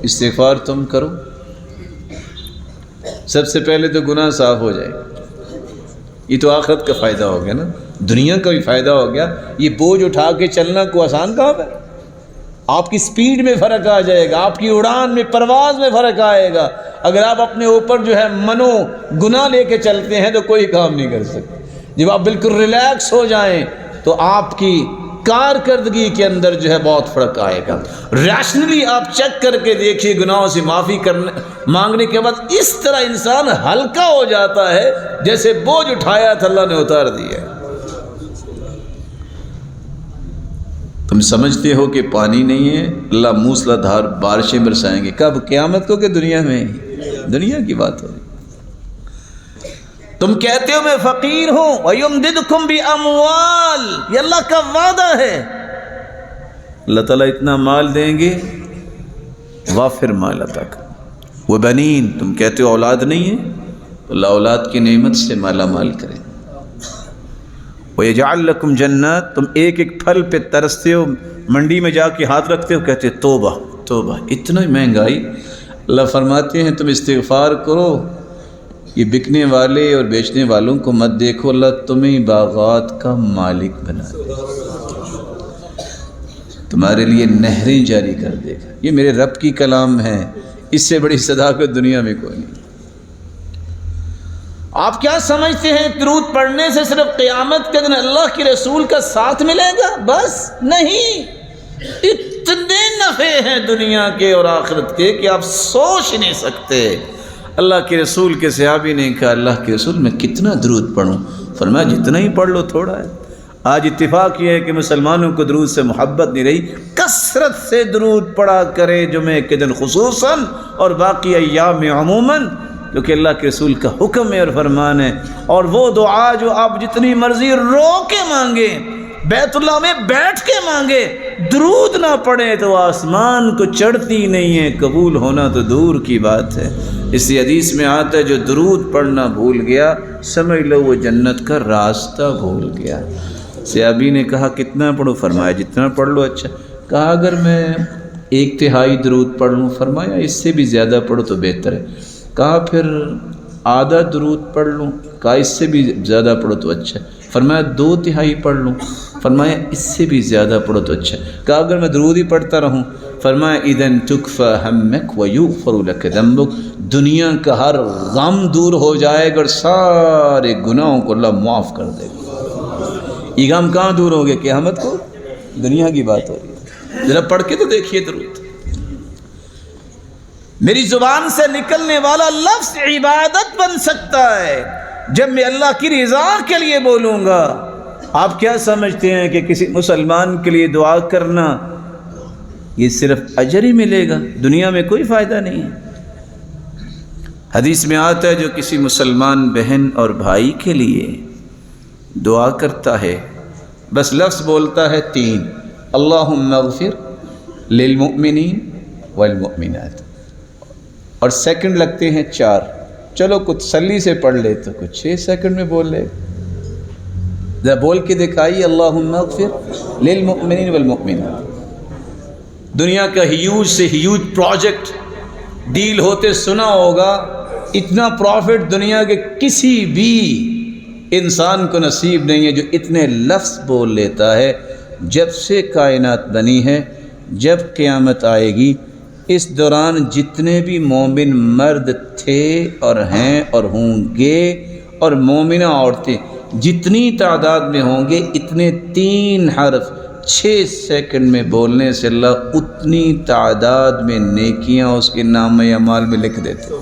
استغفار تم کرو، سب سے پہلے تو گناہ صاف ہو جائے۔ یہ تو آخرت کا فائدہ ہو گیا نا، دنیا کا بھی فائدہ ہو گیا۔ یہ بوجھ اٹھا کے چلنا کو آسان کام ہے؟ آپ کی سپیڈ میں فرق آ جائے گا، آپ کی اڑان میں، پرواز میں فرق آئے گا۔ اگر آپ اپنے اوپر جو ہے منو گناہ لے کے چلتے ہیں تو کوئی کام نہیں کر سکتے۔ جب آپ بالکل ریلیکس ہو جائیں تو آپ کی کارکردگی کے اندر جو ہے بہت فرق آئے گا۔ ریشنلی آپ چیک کر کے دیکھیے، گناہوں سے معافی مانگنے کے بعد اس طرح انسان ہلکا ہو جاتا ہے جیسے بوجھ اٹھایا تھا اللہ نے اتار دیا۔ تم سمجھتے ہو کہ پانی نہیں ہے، اللہ موسلا دھار بارشیں برسائیں گے۔ کب؟ قیامت کو کہ دنیا میں؟ دنیا کی بات ہو رہی۔ تم کہتے ہو میں فقیر ہوں، وَيُمْدِدْكُمْ بِأَمْوَالٍ، یہ اللہ کا وعدہ ہے، اللہ تعالیٰ اتنا مال دیں گے، وافر مال عطا کر۔ وَبَنِينَ، تم کہتے ہو اولاد نہیں ہے، اللہ اولاد کی نعمت سے مالا مال کرے۔ وَيَجْعَلْ لَكُمْ جَنَّاتٍ، تم ایک ایک پھل پہ ترستے ہو، منڈی میں جا کے ہاتھ رکھتے ہو، کہتے توبہ توبہ، اتنا مہنگائی۔ اللہ فرماتے ہیں تم استغفار کرو، یہ بکنے والے اور بیچنے والوں کو مت دیکھو، اللہ تمہیں باغات کا مالک بنا دے، تمہارے لیے نہریں جاری کر دے گا۔ یہ میرے رب کی کلام ہے، اس سے بڑی صداقت دنیا میں کوئی نہیں۔ آپ کیا سمجھتے ہیں درود پڑھنے سے صرف قیامت کے دن اللہ کے رسول کا ساتھ ملے گا؟ بس نہیں، اتنے نفع ہیں دنیا کے اور آخرت کے کہ آپ سوچ نہیں سکتے۔ اللہ کے رسول کے صحابی نے کہا اللہ کے رسول میں کتنا درود پڑھوں؟ فرمایا جتنا ہی پڑھ لو تھوڑا ہے۔ آج اتفاق یہ ہے کہ مسلمانوں کو درود سے محبت نہیں رہی، کثرت سے درود پڑھا کرے جمعے کے دن خصوصاً اور باقی ایام میں عموماً، کیونکہ اللہ کے رسول کا حکم ہے اور فرمان ہے۔ اور وہ دعا جو آپ جتنی مرضی رو کے مانگیں، بیت اللہ میں بیٹھ کے مانگے، درود نہ پڑھیں تو آسمان کو چڑھتی نہیں ہے، قبول ہونا تو دور کی بات ہے۔ اس حدیث میں آتا ہے جو درود پڑھنا بھول گیا سمجھ لو وہ جنت کا راستہ بھول گیا۔ صحابی نے کہا کتنا پڑھو؟ فرمایا جتنا پڑھ لو۔ اچھا، کہا اگر میں 1/3 درود پڑھ لوں؟ فرمایا اس سے بھی زیادہ پڑھو تو بہتر ہے۔ کہا پھر آدھا درود پڑھ لوں؟ کہا اس سے بھی زیادہ پڑھو تو اچھا ہے۔ فرمایا 2/3 پڑھ لوں؟ فرمایا اس سے بھی زیادہ پڑھو تو اچھا ہے۔ کہا اگر میں درود ہی پڑھتا رہوں؟ فرمایا اذن تکفی ہمک ویغفر لک ذنبک، دنیا کا ہر غم دور ہو جائے گا اور سارے گناہوں کو اللہ معاف کر دے گا۔ یہ غم کہاں دور ہو گئے؟ قیامت کو؟ دنیا کی بات ہو رہی ہے۔ ذرا پڑھ کے تو دیکھیے درود۔ میری زبان سے نکلنے والا لفظ عبادت بن سکتا ہے جب میں اللہ کی رضا کے لیے بولوں گا۔ آپ کیا سمجھتے ہیں کہ کسی مسلمان کے لیے دعا کرنا یہ صرف اجر ہی ملے گا؟ دنیا میں کوئی فائدہ نہیں ہے۔ حدیث میں آتا ہے جو کسی مسلمان بہن اور بھائی کے لیے دعا کرتا ہے، بس لفظ بولتا ہے 3، اللہم اغفر للمؤمنین والمؤمنات، اور سیکنڈ لگتے ہیں 4۔ چلو کچھ تسلی سے پڑھ لے تو کچھ 6 سیکنڈ میں بول لے، ذرا بول کے دکھائیے اللہم اغفر للمؤمنین والمؤمنات۔ دنیا کا ہیوج سے ہیوج پروجیکٹ ڈیل ہوتے سنا ہوگا، اتنا پروفٹ دنیا کے کسی بھی انسان کو نصیب نہیں ہے جو اتنے لفظ بول لیتا ہے۔ جب سے کائنات بنی ہے، جب قیامت آئے گی، اس دوران جتنے بھی مومن مرد تھے اور ہیں اور ہوں گے اور مومنہ عورتیں جتنی تعداد میں ہوں گے، اتنے 3 حرف 6 سیکنڈ میں بولنے سے اللہ اتنی تعداد میں نیکیاں اس کے نام اعمال میں لکھ دیتے۔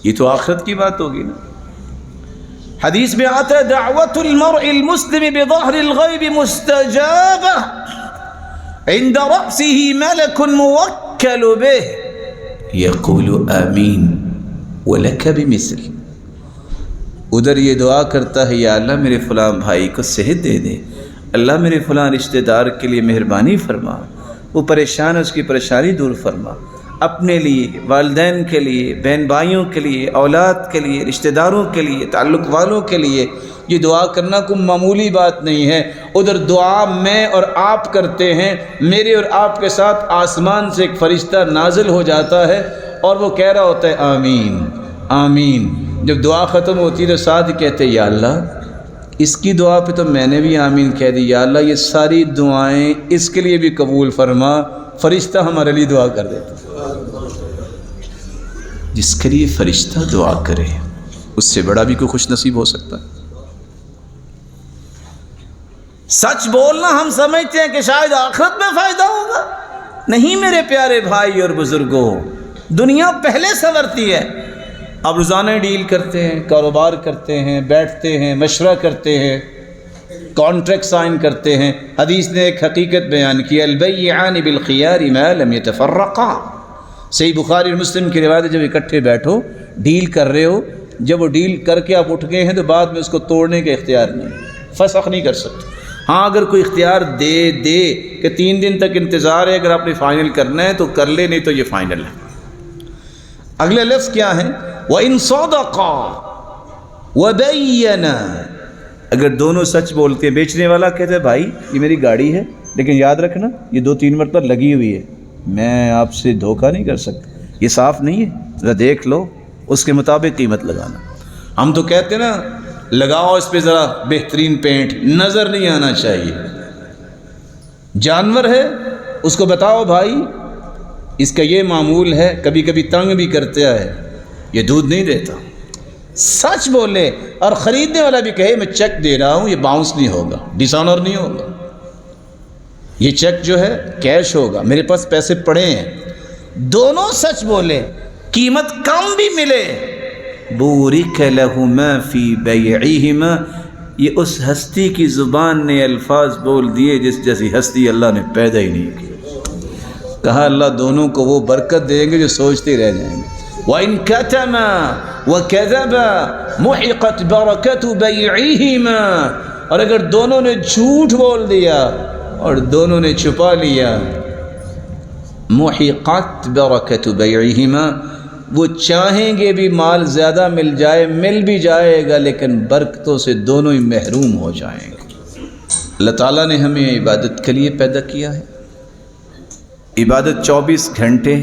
یہ تو آخرت کی بات ہوگی نا۔ حدیث میں آتا ہے دعوت المرء المسلم بظہر الغیب مستجابہ عند رأسه ملک موکل به یقول آمین ولک بمثل۔ ادھر یہ دعا کرتا ہے یا اللہ میرے فلاں بھائی کو صحت دے دے، اللہ میرے فلاں رشتہ دار کے لیے مہربانی فرما، وہ پریشان ہے اس کی پریشانی دور فرما، اپنے لیے، والدین کے لیے، بہن بھائیوں کے لیے، اولاد کے لیے، رشتہ داروں کے لیے، تعلق والوں کے لیے۔ یہ دعا کرنا کوئی معمولی بات نہیں ہے۔ ادھر دعا میں اور آپ کرتے ہیں، میرے اور آپ کے ساتھ آسمان سے ایک فرشتہ نازل ہو جاتا ہے اور وہ کہہ رہا ہوتا ہے آمین آمین۔ جب دعا ختم ہوتی ہے تو ساتھ ہی کہتے ہیں یا اللہ اس کی دعا پہ تو میں نے بھی آمین کہہ دی، یا اللہ یہ ساری دعائیں اس کے لیے بھی قبول فرما۔ فرشتہ ہمارے لیے دعا کر دیتا۔ جس کے لیے فرشتہ دعا کرے اس سے بڑا بھی کوئی خوش نصیب ہو سکتا ہے؟ سچ بولنا ہم سمجھتے ہیں کہ شاید آخرت میں فائدہ ہوگا، نہیں میرے پیارے بھائی اور بزرگوں، دنیا پہلے سنورتی ہے۔ آپ روزانہ ڈیل کرتے ہیں، کاروبار کرتے ہیں، بیٹھتے ہیں، مشورہ کرتے ہیں، کانٹریکٹ سائن کرتے ہیں۔ حدیث نے ایک حقیقت بیان کی، البیعان بالخیار ما لم یتفرقا۔ صحیح بخاری اور مسلم کی روایت ہے، جب اکٹھے بیٹھو ڈیل کر رہے ہو، جب وہ ڈیل کر کے آپ اٹھ گئے ہیں تو بعد میں اس کو توڑنے کا اختیار نہیں، فسخ نہیں کر سکتے۔ ہاں اگر کوئی اختیار دے کہ 3 دن تک انتظار ہے، اگر آپ نے فائنل کرنا ہے تو کر لے، نہیں تو یہ فائنل ہے۔ اگلے لفظ کیا ہیں؟ وَإِن صَدَقَا وَبَيَّنَا۔ اگر دونوں سچ بولتے ہیں، بیچنے والا کہتا ہے بھائی یہ میری گاڑی ہے لیکن یاد رکھنا یہ 2-3 مرتبہ لگی ہوئی ہے، میں آپ سے دھوکہ نہیں کر سکتا، یہ صاف نہیں ہے، ذرا دیکھ لو، اس کے مطابق قیمت لگانا۔ ہم تو کہتے ہیں نا لگاؤ اس پہ ذرا بہترین پینٹ، نظر نہیں آنا چاہیے۔ جانور ہے اس کو بتاؤ بھائی اس کا یہ معمول ہے، کبھی کبھی تنگ بھی کرتا ہے، یہ دودھ نہیں دیتا۔ سچ بولے اور خریدنے والا بھی کہے میں چیک دے رہا ہوں، یہ باؤنس نہیں ہوگا، ڈس آنر نہیں ہوگا، یہ چیک جو ہے کیش ہوگا، میرے پاس پیسے پڑے ہیں۔ دونوں سچ بولے، قیمت کم بھی ملے، بورک لہما فی بیعہما، یہ اس ہستی کی زبان نے الفاظ بول دیے جس جیسی ہستی اللہ نے پیدا ہی نہیں کی۔ کہا اللہ دونوں کو وہ برکت دیں گے جو سوچتے رہ جائیں گے۔ وَإِن كَتَمَا وَكَذَبَا مُحِقَتْ بَرَكَةُ بَيْعِهِمَا، اور اگر دونوں نے جھوٹ بول دیا اور دونوں نے چھپا لیا، مُحِقَتْ بَرَكَةُ بَيْعِهِمَا، وہ چاہیں گے بھی مال زیادہ مل جائے، مل بھی جائے گا لیکن برکتوں سے دونوں ہی محروم ہو جائیں گے۔ اللہ تعالیٰ نے ہمیں عبادت کے لیے پیدا کیا ہے۔ عبادت 24 گھنٹے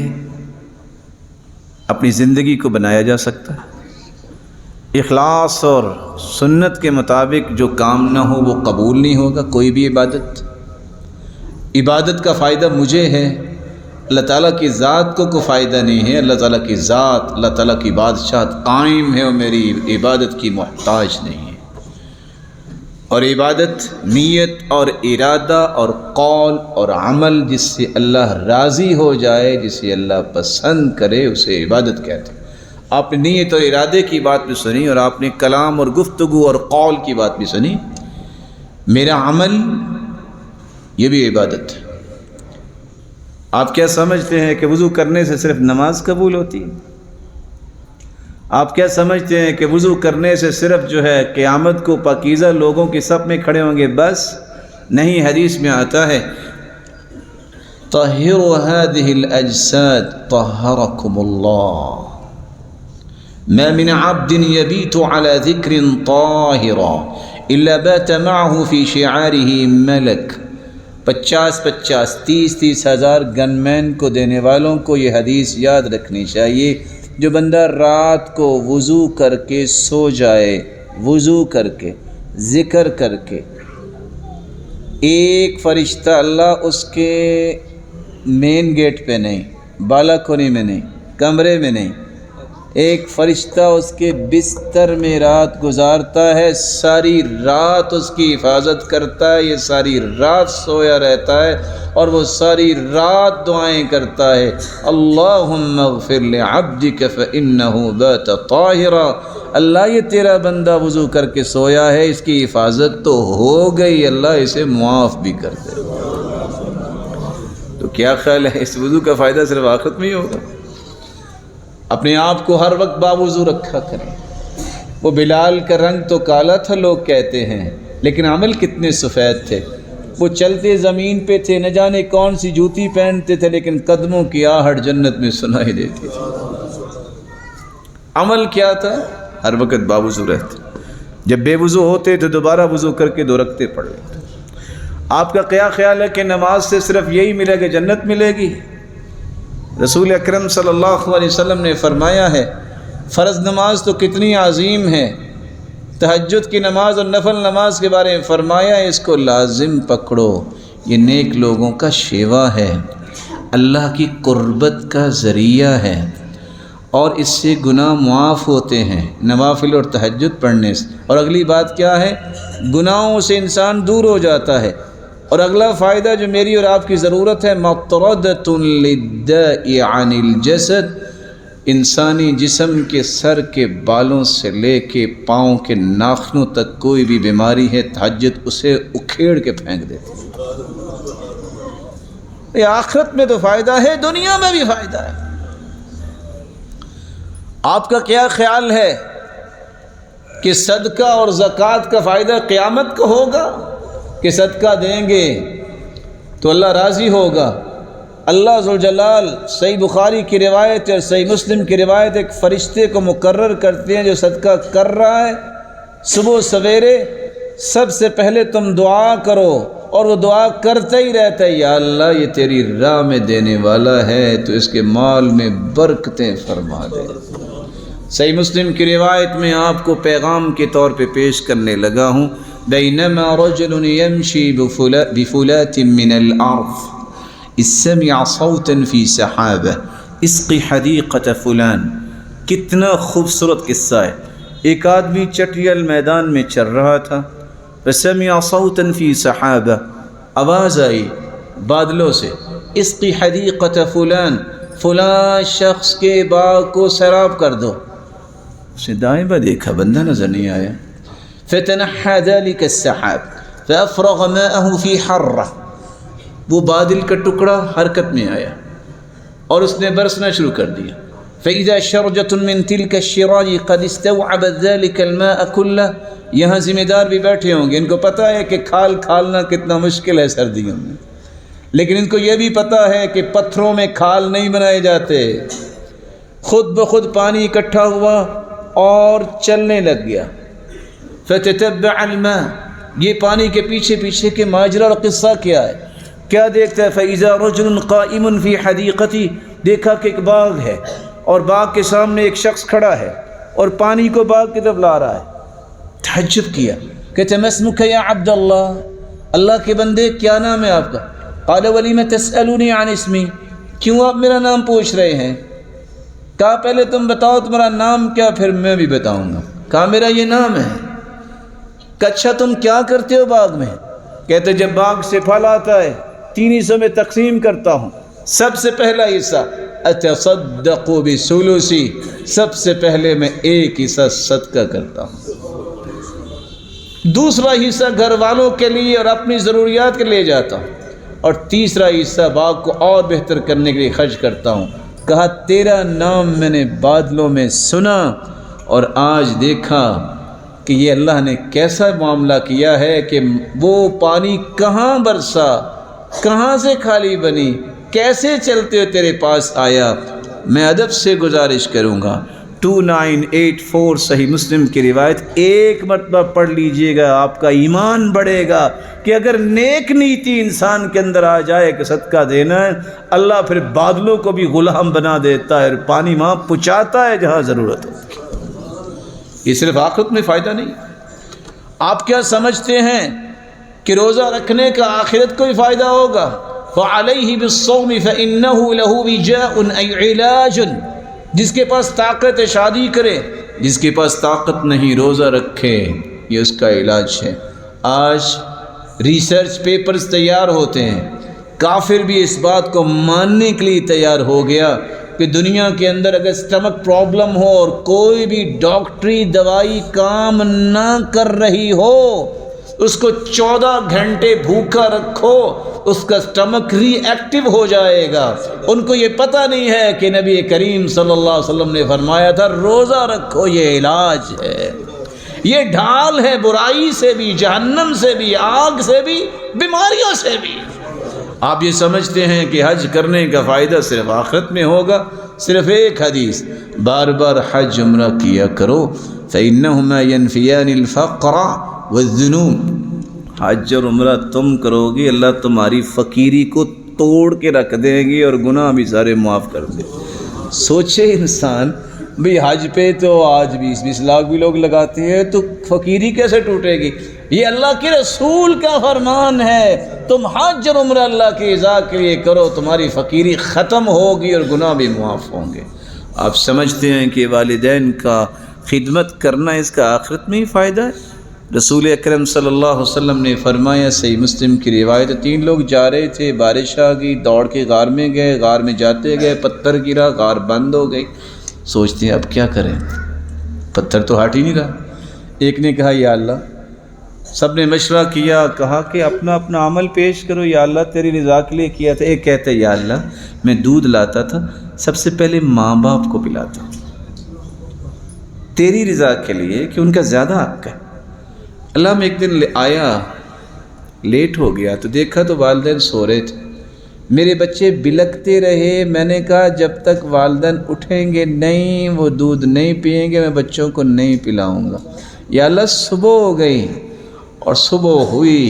اپنی زندگی کو بنایا جا سکتا ہے۔ اخلاص اور سنت کے مطابق جو کام نہ ہو وہ قبول نہیں ہوگا کوئی بھی عبادت۔ عبادت کا فائدہ مجھے ہے، اللہ تعالیٰ کی ذات کو کوئی فائدہ نہیں ہے۔ اللہ تعالیٰ کی ذات، اللہ تعالیٰ کی بادشاہت قائم ہے اور میری عبادت کی محتاج نہیں ہے۔ اور عبادت نیت اور ارادہ اور قول اور عمل جس سے اللہ راضی ہو جائے، جسے اللہ پسند کرے، اسے عبادت کہتے ہیں۔ آپ نے نیت اور ارادے کی بات بھی سنی اور آپ نے کلام اور گفتگو اور قول کی بات بھی سنی۔ میرا عمل یہ بھی عبادت ہے۔ آپ کیا سمجھتے ہیں کہ وضو کرنے سے صرف نماز قبول ہوتی ہے؟ آپ کیا سمجھتے ہیں کہ وضو کرنے سے صرف جو ہے قیامت کو پاکیزہ لوگوں کی صف میں کھڑے ہوں گے بس؟ نہیں، حدیث میں آتا ہے طہروا هذه الاجساد طہرکم اللہ، ما من عبد يبيت على ذکر طاہرا الا بات معه في شعاره ملک۔ 50 30 ہزار گن مین کو دینے والوں کو یہ حدیث یاد رکھنی چاہیے۔ جو بندہ رات کو وضو کر کے سو جائے، وضو کر کے ذکر کر کے، ایک فرشتہ اللہ اس کے مین گیٹ پہ نہیں، بالکونی میں نہیں، کمرے میں نہیں، ایک فرشتہ اس کے بستر میں رات گزارتا ہے، ساری رات اس کی حفاظت کرتا ہے، یہ ساری رات سویا رہتا ہے اور وہ ساری رات دعائیں کرتا ہے، اللہم اغفر لعبدک فإنہ بات طاہرا، اللہ یہ تیرا بندہ وضو کر کے سویا ہے، اس کی حفاظت تو ہو گئی، اللہ اسے معاف بھی کر دے۔ تو کیا خیال ہے، اس وضو کا فائدہ صرف آخرت میں ہی ہوگا؟ اپنے آپ کو ہر وقت باوضو رکھا کریں۔ وہ بلال کا رنگ تو کالا تھا لوگ کہتے ہیں، لیکن عمل کتنے سفید تھے۔ وہ چلتے زمین پہ تھے، نہ جانے کون سی جوتی پہنتے تھے، لیکن قدموں کی آہٹ جنت میں سنائی دیتی تھی۔ عمل کیا تھا؟ ہر وقت باوضو رہتے، جب بے وضو ہوتے تو دوبارہ وضو کر کے 2 رکعتیں پڑھ لیتے۔ آپ کا کیا خیال ہے کہ نماز سے صرف یہی ملے گا، جنت ملے گی؟ رسول اکرم صلی اللہ علیہ وسلم نے فرمایا ہے، فرض نماز تو کتنی عظیم ہے، تہجد کی نماز اور نفل نماز کے بارے میں فرمایا ہے، اس کو لازم پکڑو، یہ نیک لوگوں کا شیوا ہے، اللہ کی قربت کا ذریعہ ہے، اور اس سے گناہ معاف ہوتے ہیں نوافل اور تہجد پڑھنے سے۔ اور اگلی بات کیا ہے؟ گناہوں سے انسان دور ہو جاتا ہے۔ اور اگلا فائدہ جو میری اور آپ کی ضرورت ہے، مطردۃ للداء عن الجسد، انسانی جسم کے سر کے بالوں سے لے کے پاؤں کے ناخنوں تک کوئی بھی بیماری ہے، تہجد اسے اکھیڑ کے پھینک دیتی ہے۔ یہ آخرت میں تو فائدہ ہے، دنیا میں بھی فائدہ ہے۔ آپ کا کیا خیال ہے کہ صدقہ اور زکوٰۃ کا فائدہ قیامت کو ہوگا؟ کہ صدقہ دیں گے تو اللہ راضی ہوگا۔ اللہ ذوالجلال، صحیح بخاری کی روایت اور صحیح مسلم کی روایت، ایک فرشتے کو مقرر کرتے ہیں جو صدقہ کر رہا ہے، صبح سویرے سب سے پہلے تم دعا کرو، اور وہ دعا کرتا ہی رہتا ہے، یا اللہ یہ تیری راہ میں دینے والا ہے تو اس کے مال میں برکتیں فرما دے۔ صحیح مسلم کی روایت میں آپ کو پیغام کے طور پہ پیش کرنے لگا ہوں، بینما رجل یمشی بفلات من الارض اذ سمع صوتا فی سحابہ اسقی حدیقۃ فلان۔ کتنا خوبصورت قصہ ہے۔ ایک آدمی چٹریل میدان میں چل رہا تھا، فسمع صوتا فی سحابہ، آواز آئی بادلوں سے، اسقی حدیقۃ فلان، فلاں شخص کے باغ کو سیراب کر دو۔ اسے دائیں بائیں دیکھا، بندہ نظر نہیں آیا۔ فتنحى ذلك السحاب فافرغ ماءه في حرة، وہ بادل کا ٹکڑا حرکت میں آیا اور اس نے برسنا شروع کر دیا۔ فإذا شرجة من تلك الشراج قد استوعبت ذلك الماء كله، یہاں ذمہ دار بھی بیٹھے ہوں گے، ان کو پتہ ہے کہ کھال کھالنا کتنا مشکل ہے سردیوں میں، لیکن ان کو یہ بھی پتہ ہے کہ پتھروں میں کھال نہیں بنائے جاتے۔ خود بخود پانی اکٹھا ہوا اور چلنے لگ گیا۔ فتتبع الماء، یہ پانی کے پیچھے پیچھے کے ماجرا اور قصہ کیا ہے، کیا دیکھتا ہے؟ فإذا رجل قائم فی حدیقتی، دیکھا کہ ایک باغ ہے اور باغ کے سامنے ایک شخص کھڑا ہے اور پانی کو باغ کی طرف لا رہا ہے۔ تعجب کیا، کہتے ما اسمک یا عبد اللہ، اللہ کے بندے کیا نام ہے آپ کا؟ قال ولم تسألونی عن اسمی، کیوں آپ میرا نام پوچھ رہے ہیں؟ کہا پہلے تم بتاؤ تمہارا نام کیا، پھر میں بھی بتاؤں گا۔ کہا میرا یہ نام ہے۔ کہ اچھا تم کیا کرتے ہو باغ میں؟ کہتے جب باغ سے پھل آتا ہے 3 حصوں میں تقسیم کرتا ہوں، سب سے پہلا حصہ اتصدق بثلثی، سب سے پہلے میں 1 حصہ صدقہ کرتا ہوں، دوسرا حصہ گھر والوں کے لیے اور اپنی ضروریات کے لیے جاتا ہوں، اور تیسرا حصہ باغ کو اور بہتر کرنے کے لیے خرچ کرتا ہوں۔ کہا تیرا نام میں نے بادلوں میں سنا اور آج دیکھا کہ یہ اللہ نے کیسا معاملہ کیا ہے کہ وہ پانی کہاں برسا، کہاں سے خالی بنی، کیسے چلتے ہوئے تیرے پاس آیا۔ میں ادب سے گزارش کروں گا، 2984 صحیح مسلم کی روایت، 1 مرتبہ پڑھ لیجئے گا، آپ کا ایمان بڑھے گا کہ اگر نیک نیتی انسان کے اندر آ جائے کہ صدقہ دینا ہے، اللہ پھر بادلوں کو بھی غلام بنا دیتا ہے اور پانی وہاں پہنچاتا ہے جہاں ضرورت ہوتی ہے۔ یہ صرف آخرت میں فائدہ نہیں۔ آپ کیا سمجھتے ہیں کہ روزہ رکھنے کا آخرت کو بھی فائدہ ہوگا؟ فعلیہ بالصوم فإنہ لہ وجاء ای علاج، جس کے پاس طاقت ہے شادی کرے، جس کے پاس طاقت نہیں روزہ رکھے، یہ اس کا علاج ہے۔ آج ریسرچ پیپرز تیار ہوتے ہیں، کافر بھی اس بات کو ماننے کے لیے تیار ہو گیا کہ دنیا کے اندر اگر سٹمک پرابلم ہو اور کوئی بھی ڈاکٹری دوائی کام نہ کر رہی ہو، اس کو 14 گھنٹے بھوکا رکھو، اس کا سٹمک ری ایکٹیو ہو جائے گا۔ ان کو یہ پتہ نہیں ہے کہ نبی کریم صلی اللہ علیہ وسلم نے فرمایا تھا روزہ رکھو، یہ علاج ہے، یہ ڈھال ہے برائی سے بھی، جہنم سے بھی، آگ سے بھی، بیماریوں سے بھی۔ آپ یہ سمجھتے ہیں کہ حج کرنے کا فائدہ صرف آخرت میں ہوگا؟ صرف ایک حدیث، بار بار حج عمرہ کیا کرو، فَإِنَّهُمَا يَنْفِيَانِ الْفَقْرَ وَالذُّنُوبَ۔ حج اور عمرہ تم کرو گی، اللہ تمہاری فقیری کو توڑ کے رکھ دے گی اور گناہ بھی سارے معاف کر دے۔ سوچے انسان بھئی حج پہ تو آج 20-20 لاکھ بھی لوگ لگاتے ہیں، تو فقیری کیسے ٹوٹے گی؟ یہ اللہ کے رسول کا فرمان ہے، تم حج اور عمرہ اللہ کی رضا کے لیے کرو، تمہاری فقیری ختم ہوگی اور گناہ بھی معاف ہوں گے۔ آپ سمجھتے ہیں کہ والدین کا خدمت کرنا اس کا آخرت میں ہی فائدہ ہے؟ رسول اکرم صلی اللہ علیہ وسلم نے فرمایا، صحیح مسلم کی روایت، 3 لوگ جا رہے تھے، بارش آ گئی، دوڑ کے غار میں گئے، غار میں جاتے گئے پتھر گرا، غار بند ہو گئی۔ سوچتے ہیں اب کیا کریں، پتھر تو ہٹ ہی نہیں رہا۔ ایک نے کہا یا اللہ، سب نے مشورہ کیا، کہا کہ اپنا اپنا عمل پیش کرو، یا اللہ تیری رضا کے لیے کیا تھا۔ ایک کہتا ہے یا اللہ میں دودھ لاتا تھا، سب سے پہلے ماں باپ کو پلاتا تیری رضا کے لیے کہ ان کا زیادہ حق ہے۔ اللہ میں ایک دن آیا، لیٹ ہو گیا تو دیکھا تو والدین سو رہے تھے، میرے بچے بلکتے رہے، میں نے کہا جب تک والدین اٹھیں گے نہیں وہ دودھ نہیں پئیں گے، میں بچوں کو نہیں پلاؤں گا۔ یا اللہ صبح ہو گئی اور صبح ہوئی،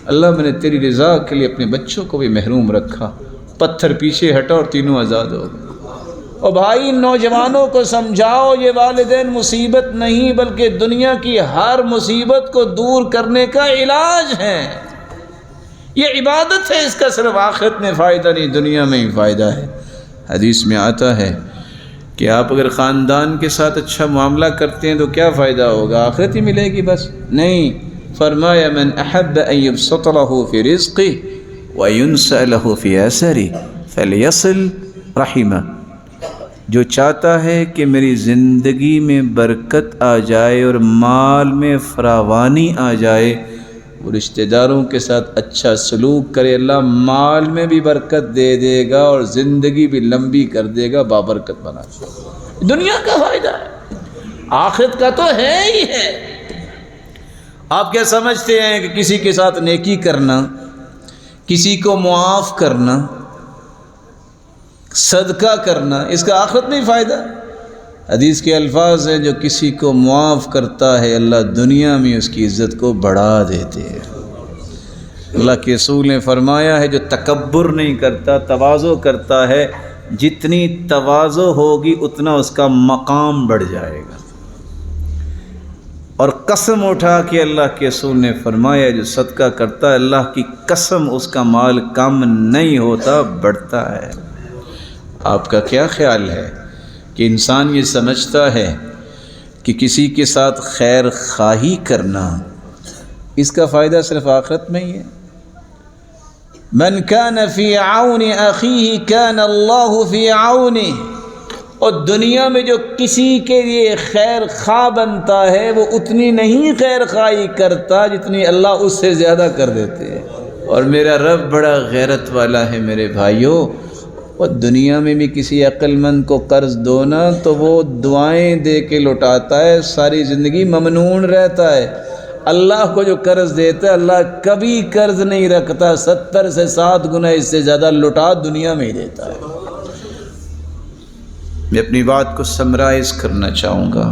اللہ میں نے تیری رضا کے لیے اپنے بچوں کو بھی محروم رکھا، پتھر پیچھے ہٹا اور تینوں آزاد ہو گئے۔ اور بھائی نوجوانوں کو سمجھاؤ یہ والدین مصیبت نہیں بلکہ دنیا کی ہر مصیبت کو دور کرنے کا علاج ہے، یہ عبادت ہے، اس کا صرف آخرت میں فائدہ نہیں دنیا میں ہی فائدہ ہے۔ حدیث میں آتا ہے کہ آپ اگر خاندان کے ساتھ اچھا معاملہ کرتے ہیں تو کیا فائدہ ہوگا، آخرت ہی ملے گی بس؟ نہیں، فرمایا من احب ان یبسط له فی رزقه وینسأ له فی اثره فلیصل رحمہ، جو چاہتا ہے کہ میری زندگی میں برکت آ جائے اور مال میں فراوانی آ جائے، وہ رشتہ داروں کے ساتھ اچھا سلوک کرے، اللہ مال میں بھی برکت دے دے گا اور زندگی بھی لمبی کر دے گا، بابرکت بنا دے گا۔ دنیا کا فائدہ ہے، آخرت کا تو ہے ہی ہے۔ آپ کیا سمجھتے ہیں کہ کسی کے ساتھ نیکی کرنا، کسی کو معاف کرنا، صدقہ کرنا، اس کا آخرت میں فائدہ؟ حدیث کے الفاظ ہیں جو کسی کو معاف کرتا ہے اللہ دنیا میں اس کی عزت کو بڑھا دیتے ہیں۔ اللہ کے رسول نے فرمایا ہے جو تکبر نہیں کرتا، تواضع کرتا ہے، جتنی تواضع ہوگی اتنا اس کا مقام بڑھ جائے گا۔ اور قسم اٹھا کے اللہ کے رسول نے فرمایا جو صدقہ کرتا ہے اللہ کی قسم اس کا مال کم نہیں ہوتا، بڑھتا ہے۔ آپ کا کیا خیال ہے کہ انسان یہ سمجھتا ہے کہ کسی کے ساتھ خیر خواہی کرنا اس کا فائدہ صرف آخرت میں ہی ہے؟ من کان فی عون اخیہ کان اللہ فی عونہ، اور دنیا میں جو کسی کے لیے خیر خواہ بنتا ہے وہ اتنی نہیں خیر خواہی کرتا جتنی اللہ اس سے زیادہ کر دیتے ہیں۔ اور میرا رب بڑا غیرت والا ہے میرے بھائیوں، اور دنیا میں بھی کسی عقل مند کو قرض دو نا تو وہ دعائیں دے کے لوٹاتا ہے، ساری زندگی ممنون رہتا ہے۔ اللہ کو جو قرض دیتا ہے اللہ کبھی قرض نہیں رکھتا، 70 سے 7 گنا اس سے زیادہ لوٹا دنیا میں ہی دیتا ہے۔ میں اپنی بات کو سمرائز کرنا چاہوں گا،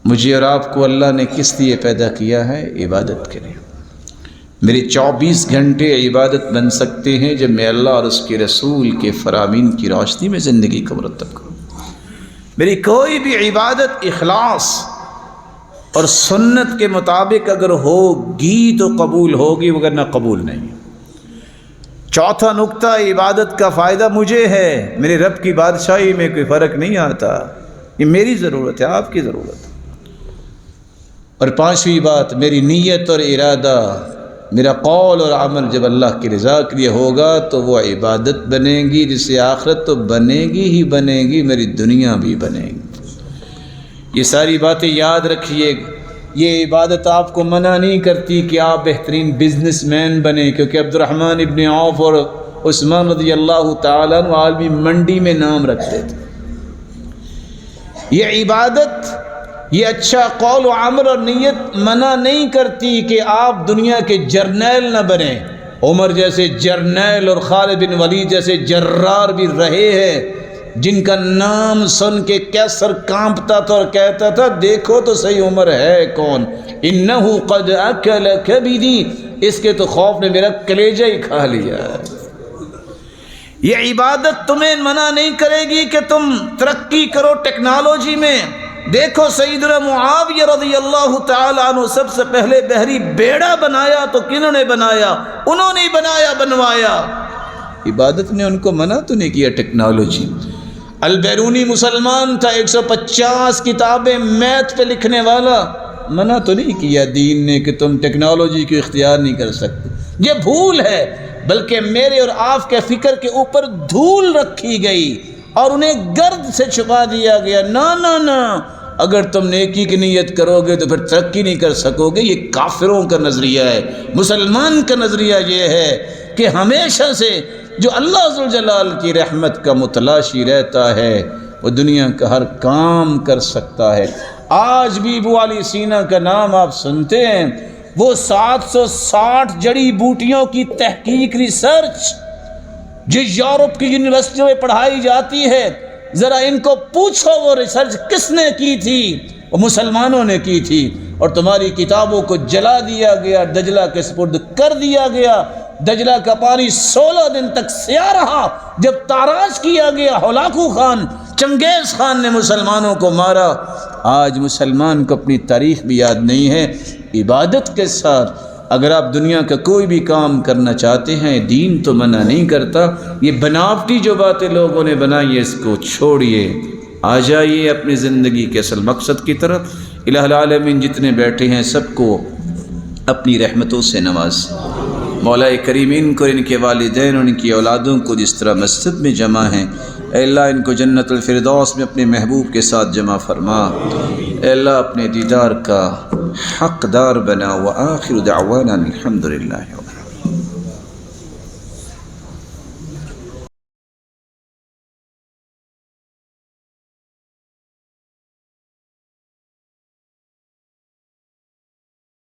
مجھے اور آپ کو اللہ نے کس لیے پیدا کیا ہے؟ عبادت کے لیے۔ میری 24 گھنٹے عبادت بن سکتے ہیں جب میں اللہ اور اس کے رسول کے فرامین کی روشنی میں زندگی کو مرتب کروں۔ میری کوئی بھی عبادت اخلاص اور سنت کے مطابق اگر ہوگی تو قبول ہوگی، وگرنہ قبول نہیں۔ چوتھا نقطہ، عبادت کا فائدہ مجھے ہے، میرے رب کی بادشاہی میں کوئی فرق نہیں آتا، یہ میری ضرورت ہے، آپ کی ضرورت ہے۔ اور پانچویں بات، میری نیت اور ارادہ، میرا قول اور عمل جب اللہ کی رضا کے لیے ہوگا تو وہ عبادت بنے گی، جس سے آخرت تو بنے گی ہی بنے گی، میری دنیا بھی بنے گی۔ یہ ساری باتیں یاد رکھیے۔ یہ عبادت آپ کو منع نہیں کرتی کہ آپ بہترین بزنس مین بنیں، کیونکہ عبد الرحمن ابن عوف اور عثمان رضی اللہ تعالیٰ عنہ عالمی منڈی میں نام رکھتے تھے۔ یہ عبادت، یہ اچھا قول و عمل اور نیت منع نہیں کرتی کہ آپ دنیا کے جرنیل نہ بنیں۔ عمر جیسے جرنیل اور خالد بن ولید جیسے جرار بھی رہے ہیں، جن کا نام سن کے کیسر کانپتا تھا اور کہتا تھا دیکھو تو صحیح عمر ہے کون، انہو قد اکل کبدی، اس کے تو خوف نے میرا کلیجہ ہی کھا لیا۔ یہ عبادت تمہیں منع نہیں کرے گی کہ تم ترقی کرو ٹیکنالوجی میں۔ دیکھو سیدنا معاویہ رضی اللہ تعالیٰ عنہ سب سے پہلے بحری بیڑا بنایا تو کنہوں نے بنایا؟ انہوں نے بنایا، بنوایا۔ عبادت نے ان کو منع تو نہیں کیا ٹیکنالوجی۔ البیرونی مسلمان تھا، 150 کتابیں میتھ پہ لکھنے والا، منع تو نہیں کیا دین نے کہ تم ٹیکنالوجی کو اختیار نہیں کر سکتے۔ یہ بھول ہے، بلکہ میرے اور آپ کے فکر کے اوپر دھول رکھی گئی اور انہیں گرد سے چھپا دیا گیا۔ نہ، اگر تم نیکی کی نیت کرو گے تو پھر ترقی نہیں کر سکو گے۔ یہ کافروں کا نظریہ ہے۔ مسلمان کا نظریہ یہ ہے کہ ہمیشہ سے جو اللہ ذوالجلال کی رحمت کا متلاشی رہتا ہے وہ دنیا کا ہر کام کر سکتا ہے۔ آج بھی ابو علی سینا کا نام آپ سنتے ہیں، وہ 760 جڑی بوٹیوں کی تحقیق، ریسرچ جو یورپ کی یونیورسٹیوں میں پڑھائی جاتی ہے، ذرا ان کو پوچھو وہ ریسرچ کس نے کی تھی؟ وہ مسلمانوں نے کی تھی، اور تمہاری کتابوں کو جلا دیا گیا، دجلہ کے سپرد کر دیا گیا۔ دجلہ کا پانی 16 دن تک سیاہ رہا، جب تاراج کیا گیا۔ ہلاکو خان، چنگیز خان نے مسلمانوں کو مارا۔ آج مسلمان کو اپنی تاریخ بھی یاد نہیں ہے۔ عبادت کے ساتھ اگر آپ دنیا کا کوئی بھی کام کرنا چاہتے ہیں، دین تو منع نہیں کرتا۔ یہ بناوٹی جو باتیں لوگوں نے بنائی ہیں، اس کو چھوڑیے، آ جائیے اپنی زندگی کے اصل مقصد کی طرف۔ الہ العالمین جتنے بیٹھے ہیں سب کو اپنی رحمتوں سے نواز۔ مولا کریم ان کو، ان کے والدین، ان کی اولادوں کو جس طرح مسجد میں جمع ہیں، اے اللہ ان کو جنت الفردوس میں اپنے محبوب کے ساتھ جمع فرما۔ اے اللہ اپنے دیدار کا حقدار بنا۔ وآخر دعوانا الحمدللہ۔